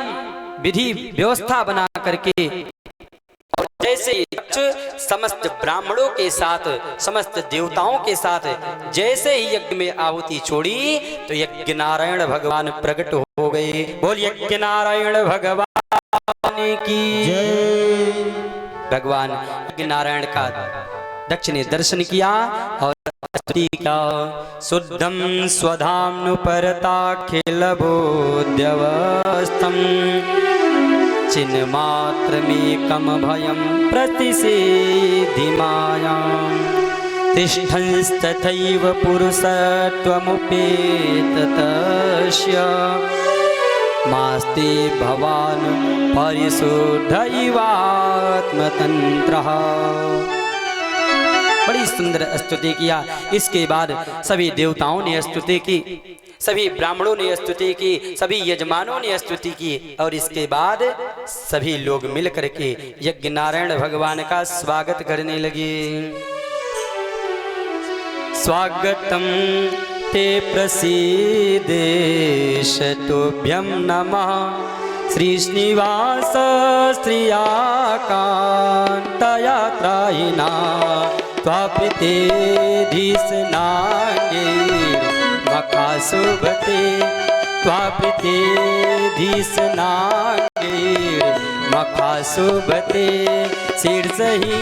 विधि व्यवस्था बना करके, और जैसे समस्त ब्राह्मणों के साथ, समस्त देवताओं के साथ जैसे ही यज्ञ में आहुति छोड़ी तो यज्ञ नारायण भगवान प्रकट हो गए। बोल यज्ञ नारायण भगवान की जय। भगवान यज्ञ नारायण का दक्ष ने दर्शन किया और स्तुति किया। शुद्धम स्वधाम्नु परताखिलबोध्यवस्थम चिन्मात्रमेकं भयं प्रतिषेधि मायां। तिष्ठंस्तथैव पुरुषत्वमुपेतस्य मास्ते भवान् परिशुद्धैवात्मतन्त्रः। बड़ी सुंदर स्तुति किया। इसके बाद सभी देवताओं ने स्तुति की, सभी ब्राह्मणों ने स्तुति की, सभी यजमानों ने स्तुति की, और इसके बाद सभी लोग मिलकर के यज्ञ नारायण भगवान का स्वागत करने लगे। स्वागतम ते प्रसीदेश तुभ्यं नमः श्री श्रीनिवास श्रियाकान्तयात्रायिना त्वाप्रीतेधीशनागे मखाशुभते त्वाप्रीतेधीशनागे मखाशुभते शीर्षहीनाकबन्धो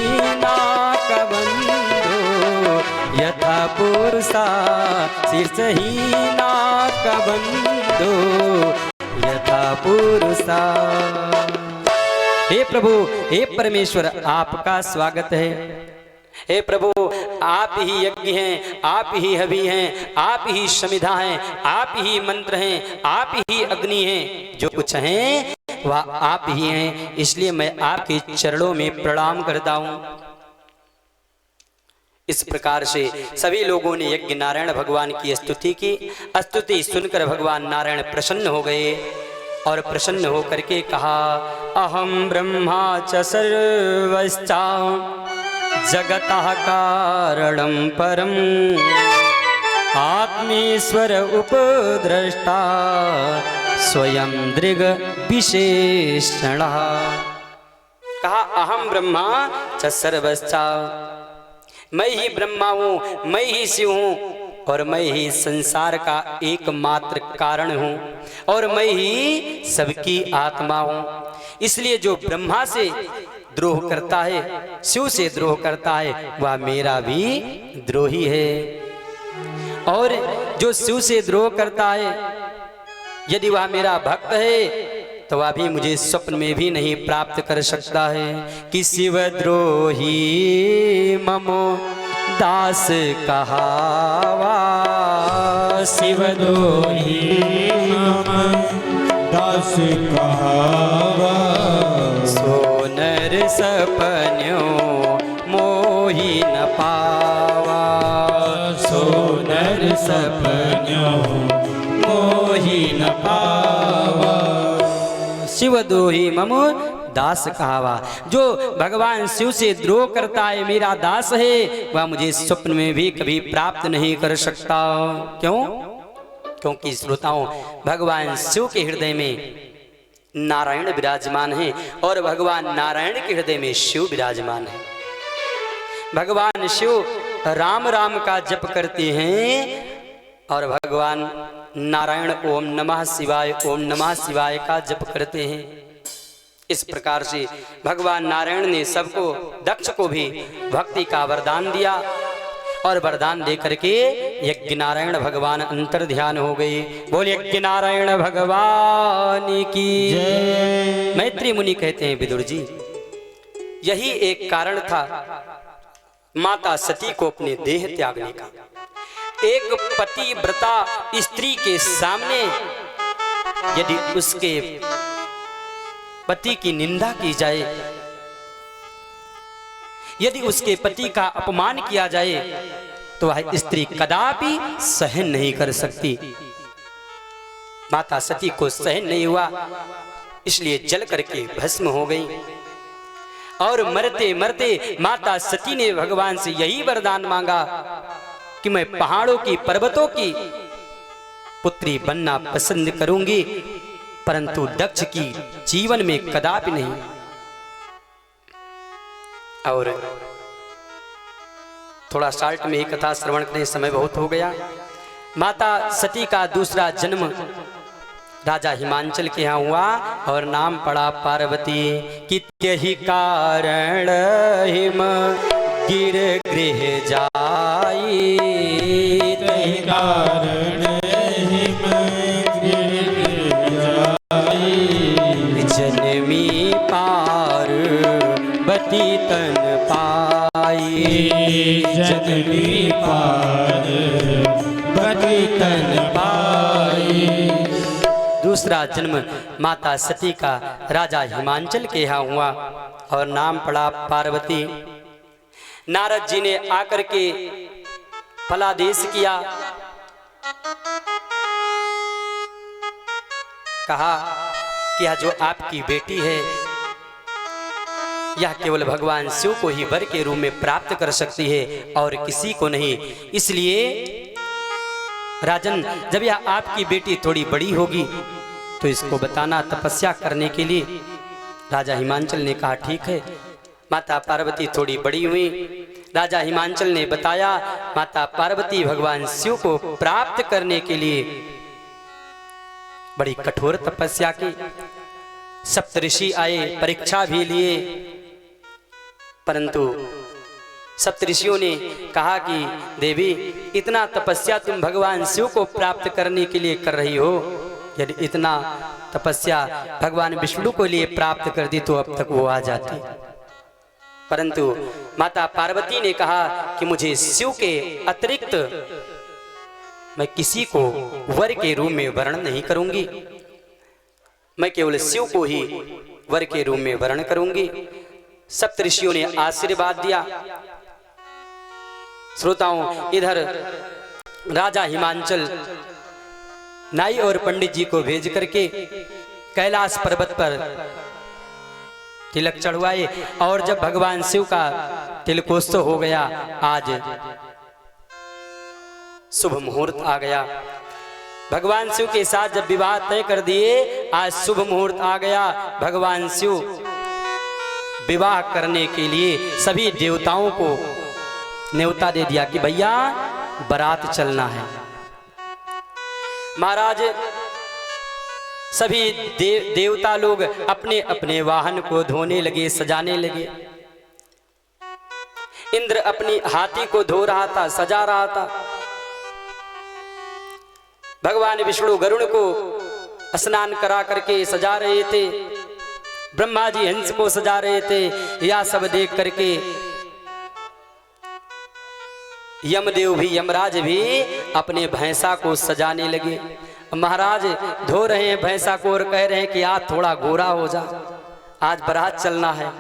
यथा पुरुषा शीर्षहीनाकबन्धो यथा पुरुषा। हे प्रभु, हे परमेश्वर, आपका स्वागत है। हे प्रभु, आप ही यज्ञ हैं, आप ही हवि हैं, आप ही समिधा हैं, आप ही मंत्र हैं, आप ही अग्नि हैं, जो कुछ हैं वह आप ही हैं। इसलिए मैं आपके चरणों में प्रणाम करता हूं। इस प्रकार से सभी लोगों ने यज्ञ नारायण भगवान की स्तुति की। स्तुति सुनकर भगवान नारायण प्रसन्न हो गए और प्रसन्न होकर के कहा, अहम ब्रह्मा च सर्वश्चा जगतः कारणं परम आत्मेश्वर उपद्रष्टा स्वयं दृग विशेषणः। कहा, अहम ब्रह्मा च सर्वश्चा, मैं ही ब्रह्मा हूँ, मैं ही शिव हूँ और मैं ही संसार का एकमात्र कारण हूँ और मैं ही सबकी आत्मा हूँ। इसलिए जो ब्रह्मा से द्रोह करता है, शिव से द्रोह करता है, वह मेरा भी द्रोही है। और जो शिव से द्रोह करता है, यदि वह मेरा भक्त है तो वह भी मुझे स्वप्न में भी नहीं प्राप्त कर सकता है। कि शिवद्रोही ममो दास कहावा, शिवद्रोही मम दास कहावा, सोनर सपन्यो मोहि न पावा, सोनर सपन्यो मोहि न पावा। शिवद्रोही ममो दास कहावा, जो भगवान शिव से द्रोह करता है मेरा दास है, वह मुझे स्वप्न में भी कभी प्राप्त नहीं कर सकता। क्यों? क्योंकि श्रोताओं, भगवान शिव के हृदय में नारायण विराजमान है और भगवान नारायण के हृदय में शिव विराजमान है। भगवान शिव राम राम का जप करते हैं और भगवान नारायण ओम नमः शिवाय, ओम नमः शिवाय का जप करते हैं। इस प्रकार से भगवान नारायण ने सबको, दक्ष को भी भक्ति का वरदान दिया और वरदान दे करके यज्ञ नारायण भगवान अंतर ध्यान हो गए। बोल यज्ञ नारायण भगवान की जय। मैत्री मुनि कहते हैं, विदुर जी, यही एक कारण था माता सती को अपने देह त्यागने का। एक पतिव्रता स्त्री के सामने यदि उसके पति की निंदा की जाए, यदि उसके पति का अपमान किया जाए, तो वह स्त्री कदापि सहन नहीं कर सकती। माता सती को सहन नहीं हुआ, इसलिए जल करके भस्म हो गई। और मरते मरते माता सती ने भगवान से यही वरदान मांगा कि मैं पहाड़ों की, पर्वतों की पुत्री बनना पसंद करूंगी, परंतु दक्ष की जीवन में कदापि नहीं। और थोड़ा शार्ट में ही कथा श्रवण करने समय बहुत हो गया। माता सती का दूसरा जन्म राजा हिमांचल के यहाँ हुआ और नाम पड़ा पार्वती। कि ही कारण हिम गिर गृह जाई, तहि कारण हिम गिर गृह जाई, जनमी पार्वती तन पाई, जननी पार्वती तन पाई। दूसरा जन्म माता सती का राजा हिमांचल के यहाँ हुआ और नाम पड़ा पार्वती। नारद जी ने आकर के फलादेश किया, कहा कि यह जो आपकी बेटी है, यह केवल भगवान शिव को ही वर के रूप में प्राप्त कर सकती है और किसी को नहीं। इसलिए राजन, जब यह आपकी बेटी थोड़ी बड़ी होगी तो इसको बताना तपस्या करने के लिए। राजा हिमांचल ने कहा ठीक है। माता पार्वती थोड़ी बड़ी हुई, राजा हिमांचल ने बताया। माता पार्वती भगवान शिव को प्राप्त करने के लिए बड़ी कठोर तपस्या की। सप्तऋषि आए, परीक्षा भी लिए, परंतु सप्तऋषियों ने कहा कि देवी, इतना तपस्या तुम भगवान शिव को प्राप्त करने के लिए कर रही हो, यदि इतना तपस्या भगवान विष्णु को लिए प्राप्त कर दी तो अब तक वो आ जाती। परंतु माता पार्वती ने कहा कि मुझे शिव के अतिरिक्त मैं किसी को वर के रूप में वर्ण नहीं करूंगी, मैं केवल शिव को ही वर के रूप में वर्ण करूंगी। सप्तऋषियों ने आशीर्वाद दिया। श्रोताओं, इधर राजा हिमांचल नाई और पंडित जी को भेज करके कैलाश पर्वत पर तिलक चढ़वाए और जब भगवान शिव का तिलकोत्सव हो गया, आज शुभ मुहूर्त आ गया। भगवान शिव के साथ जब विवाह तय कर दिए, आज शुभ मुहूर्त आ गया। भगवान शिव विवाह करने के लिए सभी देवताओं को न्योता दे दिया कि भैया बारात चलना है। महाराज सभी देवता लोग अपने अपने वाहन को धोने लगे, सजाने लगे। इंद्र अपनी हाथी को धो रहा था, सजा रहा था। भगवान विष्णु गरुड़ को स्नान करा करके सजा रहे थे। ब्रह्मा जी हंस को सजा रहे थे। यह सब देख करके यमदेव भी, यमराज भी अपने भैंसा को सजाने लगे। महाराज धो रहे हैं भैंसा को और कह रहे हैं कि आज थोड़ा गोरा हो जा, आज बारात चलना है।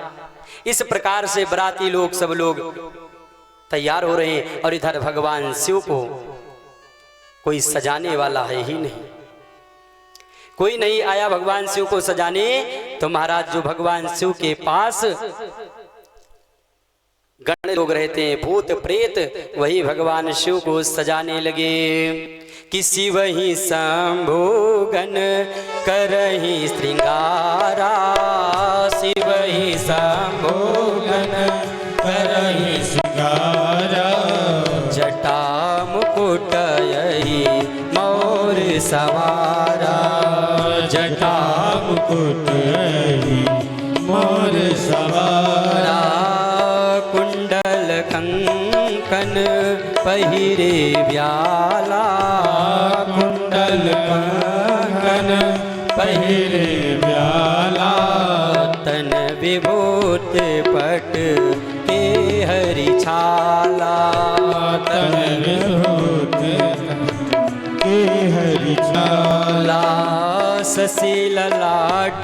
इस प्रकार से बाराती लोग सब लोग तैयार हो रहे हैं और इधर भगवान शिव को कोई सजाने वाला है ही नहीं, कोई नहीं आया भगवान शिव को सजाने। तो महाराज जो भगवान शिव के पास गण लोग रहते हैं, भूत प्रेत, वही भगवान शिव को सजाने लगे कि शिव ही शंभु गण करहि श्रृंगारा, शिव ही शंभु गण करहि श्रृंगारा, जटा मुकुट यही मोर सवारा, जटा मुकुट यही मोर सवारा, कुंडल कंकन पहिरे व्याला, कुंडल कंकन पहिरे व्याला, तन विभूत पट के हरि छाला, तन विभूत के हरि छाला, शशि ललाट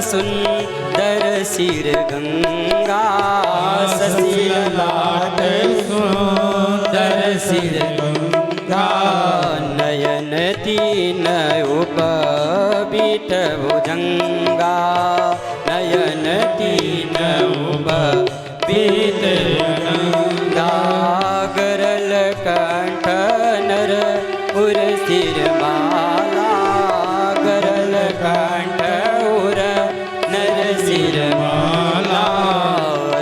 सुंदर सिर गंगा, शशि ललाट सुंदर सिर गंगा, नयन तीन उपबीत भुजंगा, नयन तीन उपबीत भुजंगा, गरल कंठ नर उर सिर माला, गरल कंठ उर नर सिर माला,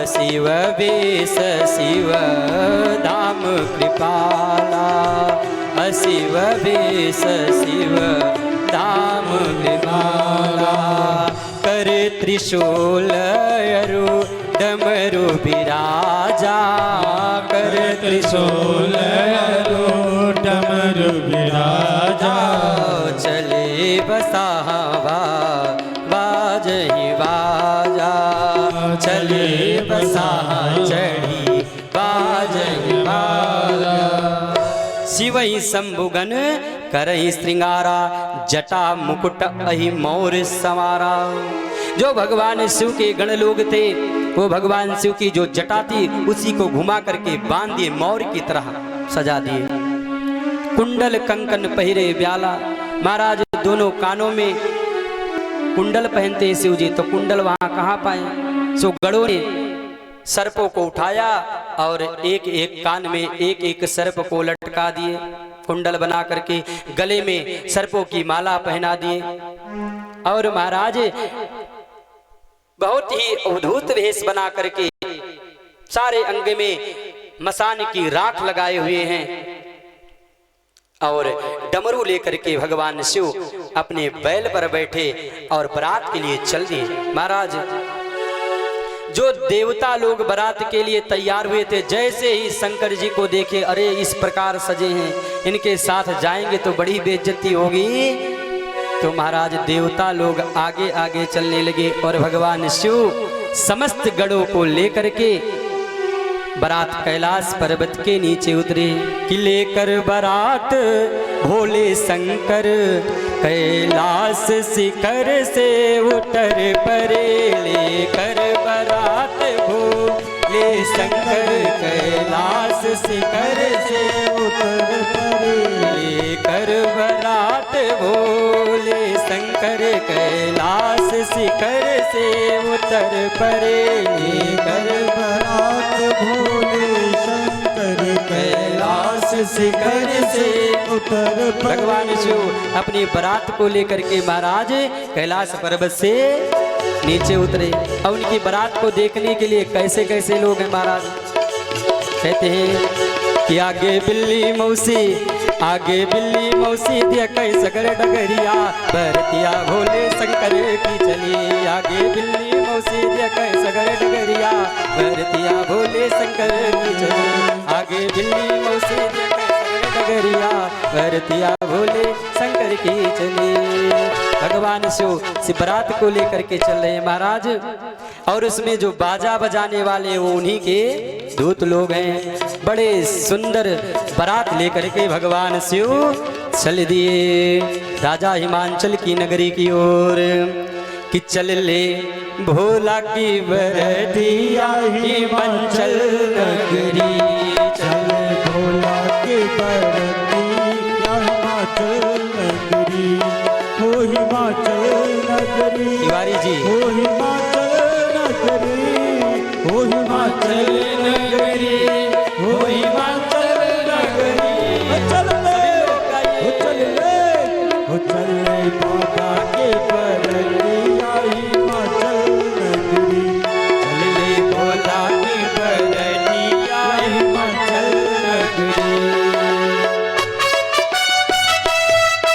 शिव बेस शिव धाम कृपाला, शिव बेस शिव धाम कृपाला, कर त्रिशूल अरु डमरु विराजा, कर त्रिशूल अरु डमरु विराजा, चले बसावा बाजहि बाजा, चले बसा चढ़ी बाजहि बाजा, शिव ही शंभुगन करहि श्रृंगारा, जटा मुकुट अहि मोर सवारा। जो भगवान शिव के गण लोग थे, वो भगवान शिव की जो जटा थी उसी को घुमा करके बांध दिए, मोर की तरह सजा दिए। कुंडल कंकन पहिरे व्याला, महाराज दोनों कानों में कुंडल पहनते हैं शिव जी, तो कुंडल वहां कहाँ पाए। सो गणों ने सर्पों को उठाया और एक एक कान में एक एक सर्प को लटका दिए, कुंडल बना करके गले में सर्पों की माला पहना दिए। और महाराज बहुत ही अद्भुत वेश बना करके सारे अंग में मसान की राख लगाए हुए हैं और डमरू लेकर के भगवान शिव अपने बैल पर बैठे और बारात के लिए चल दिए। महाराज जो देवता लोग बारात के लिए तैयार हुए थे, जैसे ही शंकर जी को देखे, अरे इस प्रकार सजे हैं, इनके साथ जाएंगे तो बड़ी बेइज्जती होगी, तो महाराज देवता लोग आगे आगे चलने लगे और भगवान शिव समस्त गणों को लेकर के बारात कैलाश पर्वत के नीचे उतरे कि लेकर बारात भोले शंकर कैलाश शिखर से उतर परे, लेकर बारात भोले शंकर कैलाश कैलाश शिखर से उतर परे लेकर बरात भोले शंकर कैलाश शिखर से उतर परे लेकर बरात भोले शंकर कैलाश शिखर से उतर परे। भगवान शिव अपनी बारात को लेकर के महाराज कैलाश पर्वत से नीचे उतरे और उनकी बारात को देखने के लिए कैसे कैसे लोग हैं महाराज। कहते हैं कि आगे बिल्ली मौसी दिया कै सगर डगरिया भरतिया भोले शंकर की चली। आगे बिल्ली मौसी दिया कै सगर डगरिया भरतिया भोले शंकर की चली। आगे बिल्ली मौसी दिया कै सगर डगरिया भरतिया भोले शंकर की चली। भगवान शिव बारात को लेकर के चल रहे हैं महाराज और उसमें जो बाजा बजाने वाले वो उन्हीं के दूत लोग हैं। बड़े सुंदर बारात लेकर के भगवान शिव चल दिए राजा हिमांचल की नगरी की ओर। कि चल ले भोला की बरतिया हिमांचल नगरी चल भोला के बरतिया हिमाचल नगरी हो हिमाचल नगरी तिवारी जी हो हिमाचल नगरी हो हिमाचल नगरी हो हिमाचल नगरी। चल ले हो चल ले बाबा के बरतिया हिमाचल नगरी। चल ले भोला की बरतिया हिमाचल नगरी।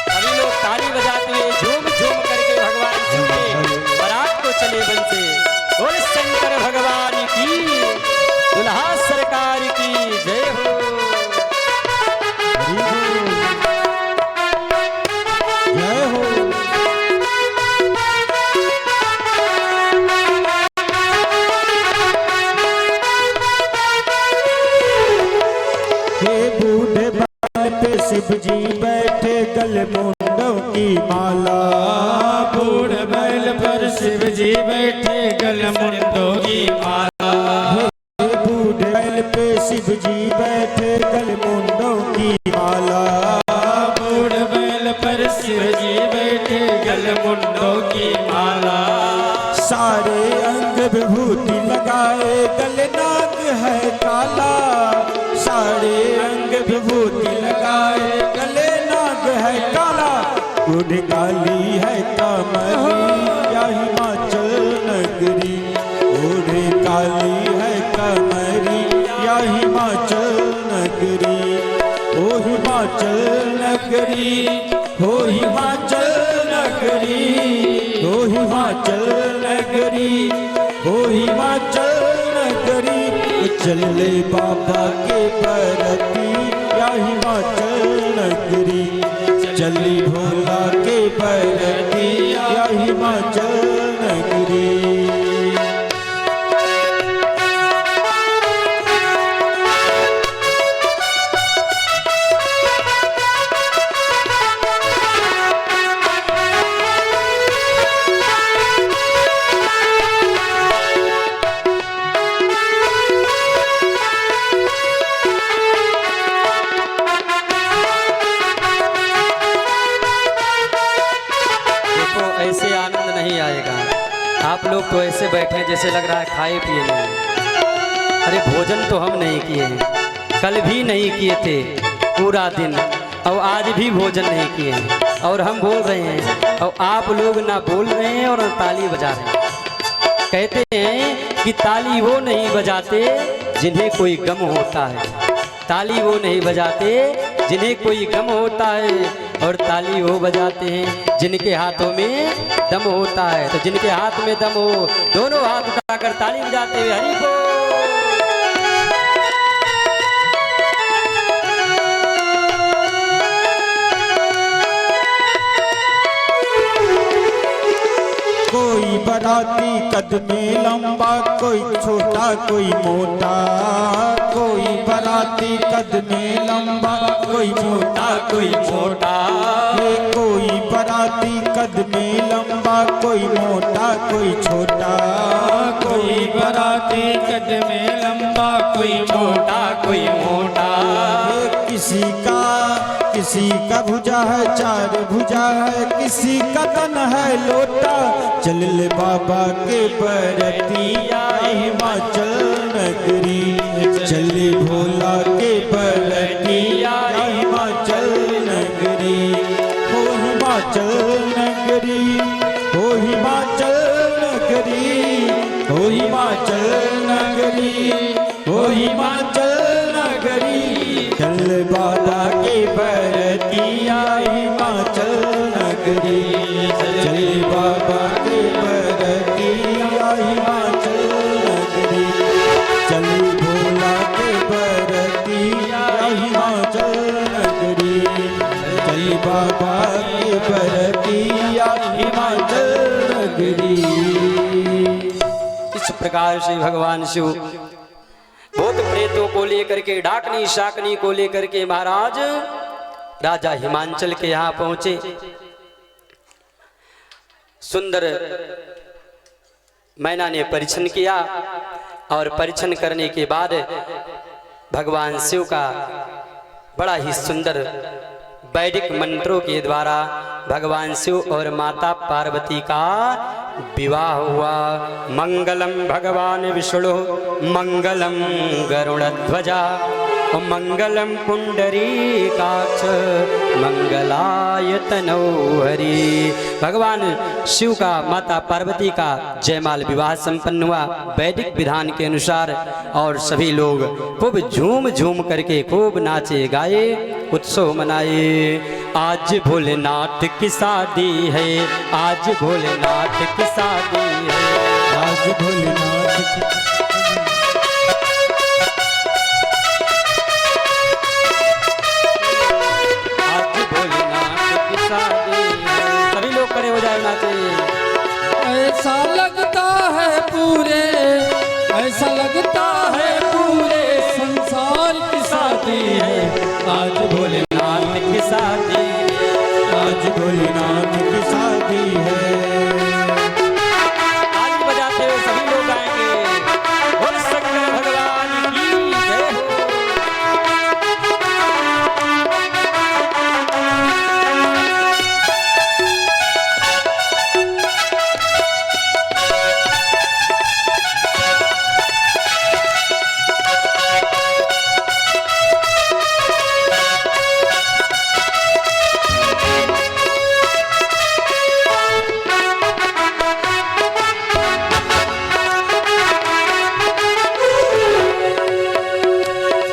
सभी लोग ताली बजाते हुए झूम झूम करके भगवान शिव के बारात को चले बनते। बोल शंकर भगवान की दुल्हा सरकार की जय हो। जय हो हे बूढ़े बाल पे शिव जी बैठे गले मुंडों की माला। बूढ़ बैल पर शिव जी बैठे गल मुंडों की माला। हे बूढ़े बैल पे शिव जी बैठे गले मुंडों की माला। बूढ़ बैल पर शिव जी बैठे गल मुंडों की माला। सारे अंग विभूति लगाए गले नाग है काला। सारे अंग विभूति लगाए गले नाग है काला। उड़ काली है कमली या हिमाचल नगरी। उड़ काली है कमरी या हिमाचल नगरी। ओ हिमाचल नगरी हो हिमाचल नगरी हो हिमाचल नगरी हो हिमाचल नगरी। चल ले बाबा के बरती या हिमाचल नगरी। चली भोला के बरती या हिमाचल नगरी। ऐसे आनंद नहीं आएगा। आप लोग तो ऐसे बैठे हैं जैसे लग रहा है खाए पिए नहीं। अरे भोजन तो हम नहीं किए हैं, कल भी नहीं किए थे पूरा दिन और आज भी भोजन नहीं किए हैं और हम बोल रहे हैं और आप लोग ना बोल रहे हैं और ना ताली बजा रहे हैं। कहते हैं कि ताली वो नहीं बजाते जिन्हें कोई गम होता है। ताली वो नहीं बजाते जिन्हें कोई गम होता है और ताली वो बजाते हैं जिनके हाथों में दम होता है। तो जिनके हाथ में दम हो दोनों हाथ उठाकर ताली बजाते हुए हरि बोल। कोई बराती कद में लंबा कोई छोटा कोई मोटा। कोई बराती कद में लंबा कोई छोटा कोई मोटा। कोई बराती कद में लंबा कोई मोटा कोई छोटा, कोई बराती कद में लंबा, कोई छोटा कोई मोटा। किसी का भुजा है चार भुजा है, किसी का तन है लोटा। चल ले बाबा के बरतिया हिमाचल नगरी, चले भोला के बरतिया हिमाचल नगरी। हो हिमाचल नगरी, हो हिमाचल नगरी, हो हिमाचल नगरी, हो हिमाचल नगरी। चल बाबा के बरतिया हिमाचल नगरी, चल बाबा के बरतिया हिमाचल नगरी। चल भोला के बरतिया हिमाचल नगरी, चल बाबा के बरतिया हिमाचल नगरी। इस प्रकार से भगवान शिव भूत प्रेतों को लेकर के, डाकनी शाकनी को लेकर के महाराज राजा हिमांचल के यहाँ पहुंचे। सुंदर मैना ने परीक्षण किया और परीक्षण करने के बाद भगवान शिव का बड़ा ही सुंदर वैदिक मंत्रों के द्वारा भगवान शिव और माता पार्वती का विवाह हुआ। मंगलम भगवान विष्णु मंगलम गरुड़ध्वजा, मंगलम पुंडरीकाक्ष मंगलाय तनोहरि। भगवान शिव का माता पार्वती का जयमाल विवाह संपन्न हुआ वैदिक विधान के अनुसार, और सभी लोग खूब झूम झूम करके खूब नाचे गाए, उत्सव मनाए। आज भोलेनाथ की शादी है, आज भोलेनाथ की शादी है, आज भोलेनाथ की सभी लोग खड़े हो जाए नाचे। ऐसा लगता है पूरे, ऐसा लगता है पूरे संसार की शादी है। आज भोलेनाथ की शादी, आज भोलेनाथ की शादी है। आज बजाते हुए सभी लोग आएंगे। बोल शंकर भगवान की जय हो।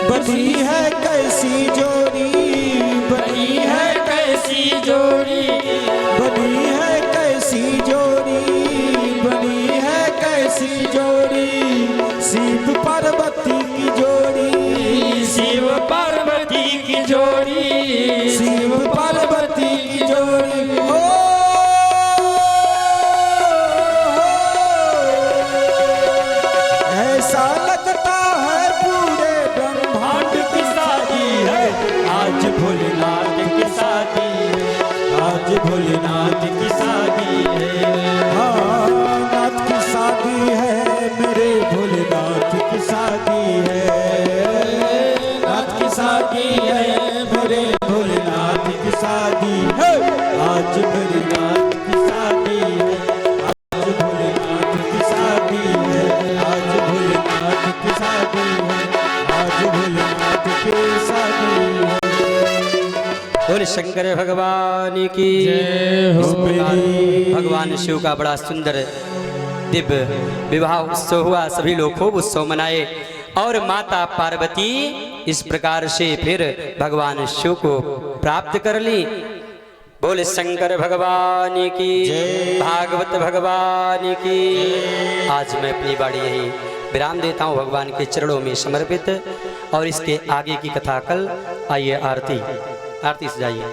बनी है कैसी जोड़ी, बनी है कैसी जोड़ी, बनी है कैसी जोड़ी, बनी है कैसी जोड़ी। शिव पार्वती की जोड़ी, शिव पार्वती की जोड़ी, शिव पार्वती की जोड़ी। हो ऐसा लगता है पूरे ब्रह्मांड की शादी है। आज भोलेनाथ की शादी है, आज भोलेनाथ की शादी है। हाँ, नाथ की शादी है, मेरे भोलेनाथ की शादी है। नाथ की शादी है, मेरे भोलेनाथ की शादी है। आज भोलेनाथ की शादी है, आज भोलेनाथ की शादी है, आज भोलेनाथ की शादी है, आज भोलेनाथ की शादी है। बोल शंकर भगवान की जय हो। इस प्रकार भगवान शिव का बड़ा सुंदर दिव्य विवाह उत्सव हुआ। सभी लोग खूब उत्सव मनाए और माता पार्वती इस प्रकार से फिर भगवान शिव को प्राप्त कर ली। बोले शंकर भगवान की, भागवत भगवान की। आज मैं अपनी बाड़ी यही विराम देता हूँ भगवान के चरणों में समर्पित, और इसके आगे की कथा कल। आइए आरती, आरती सजाइए।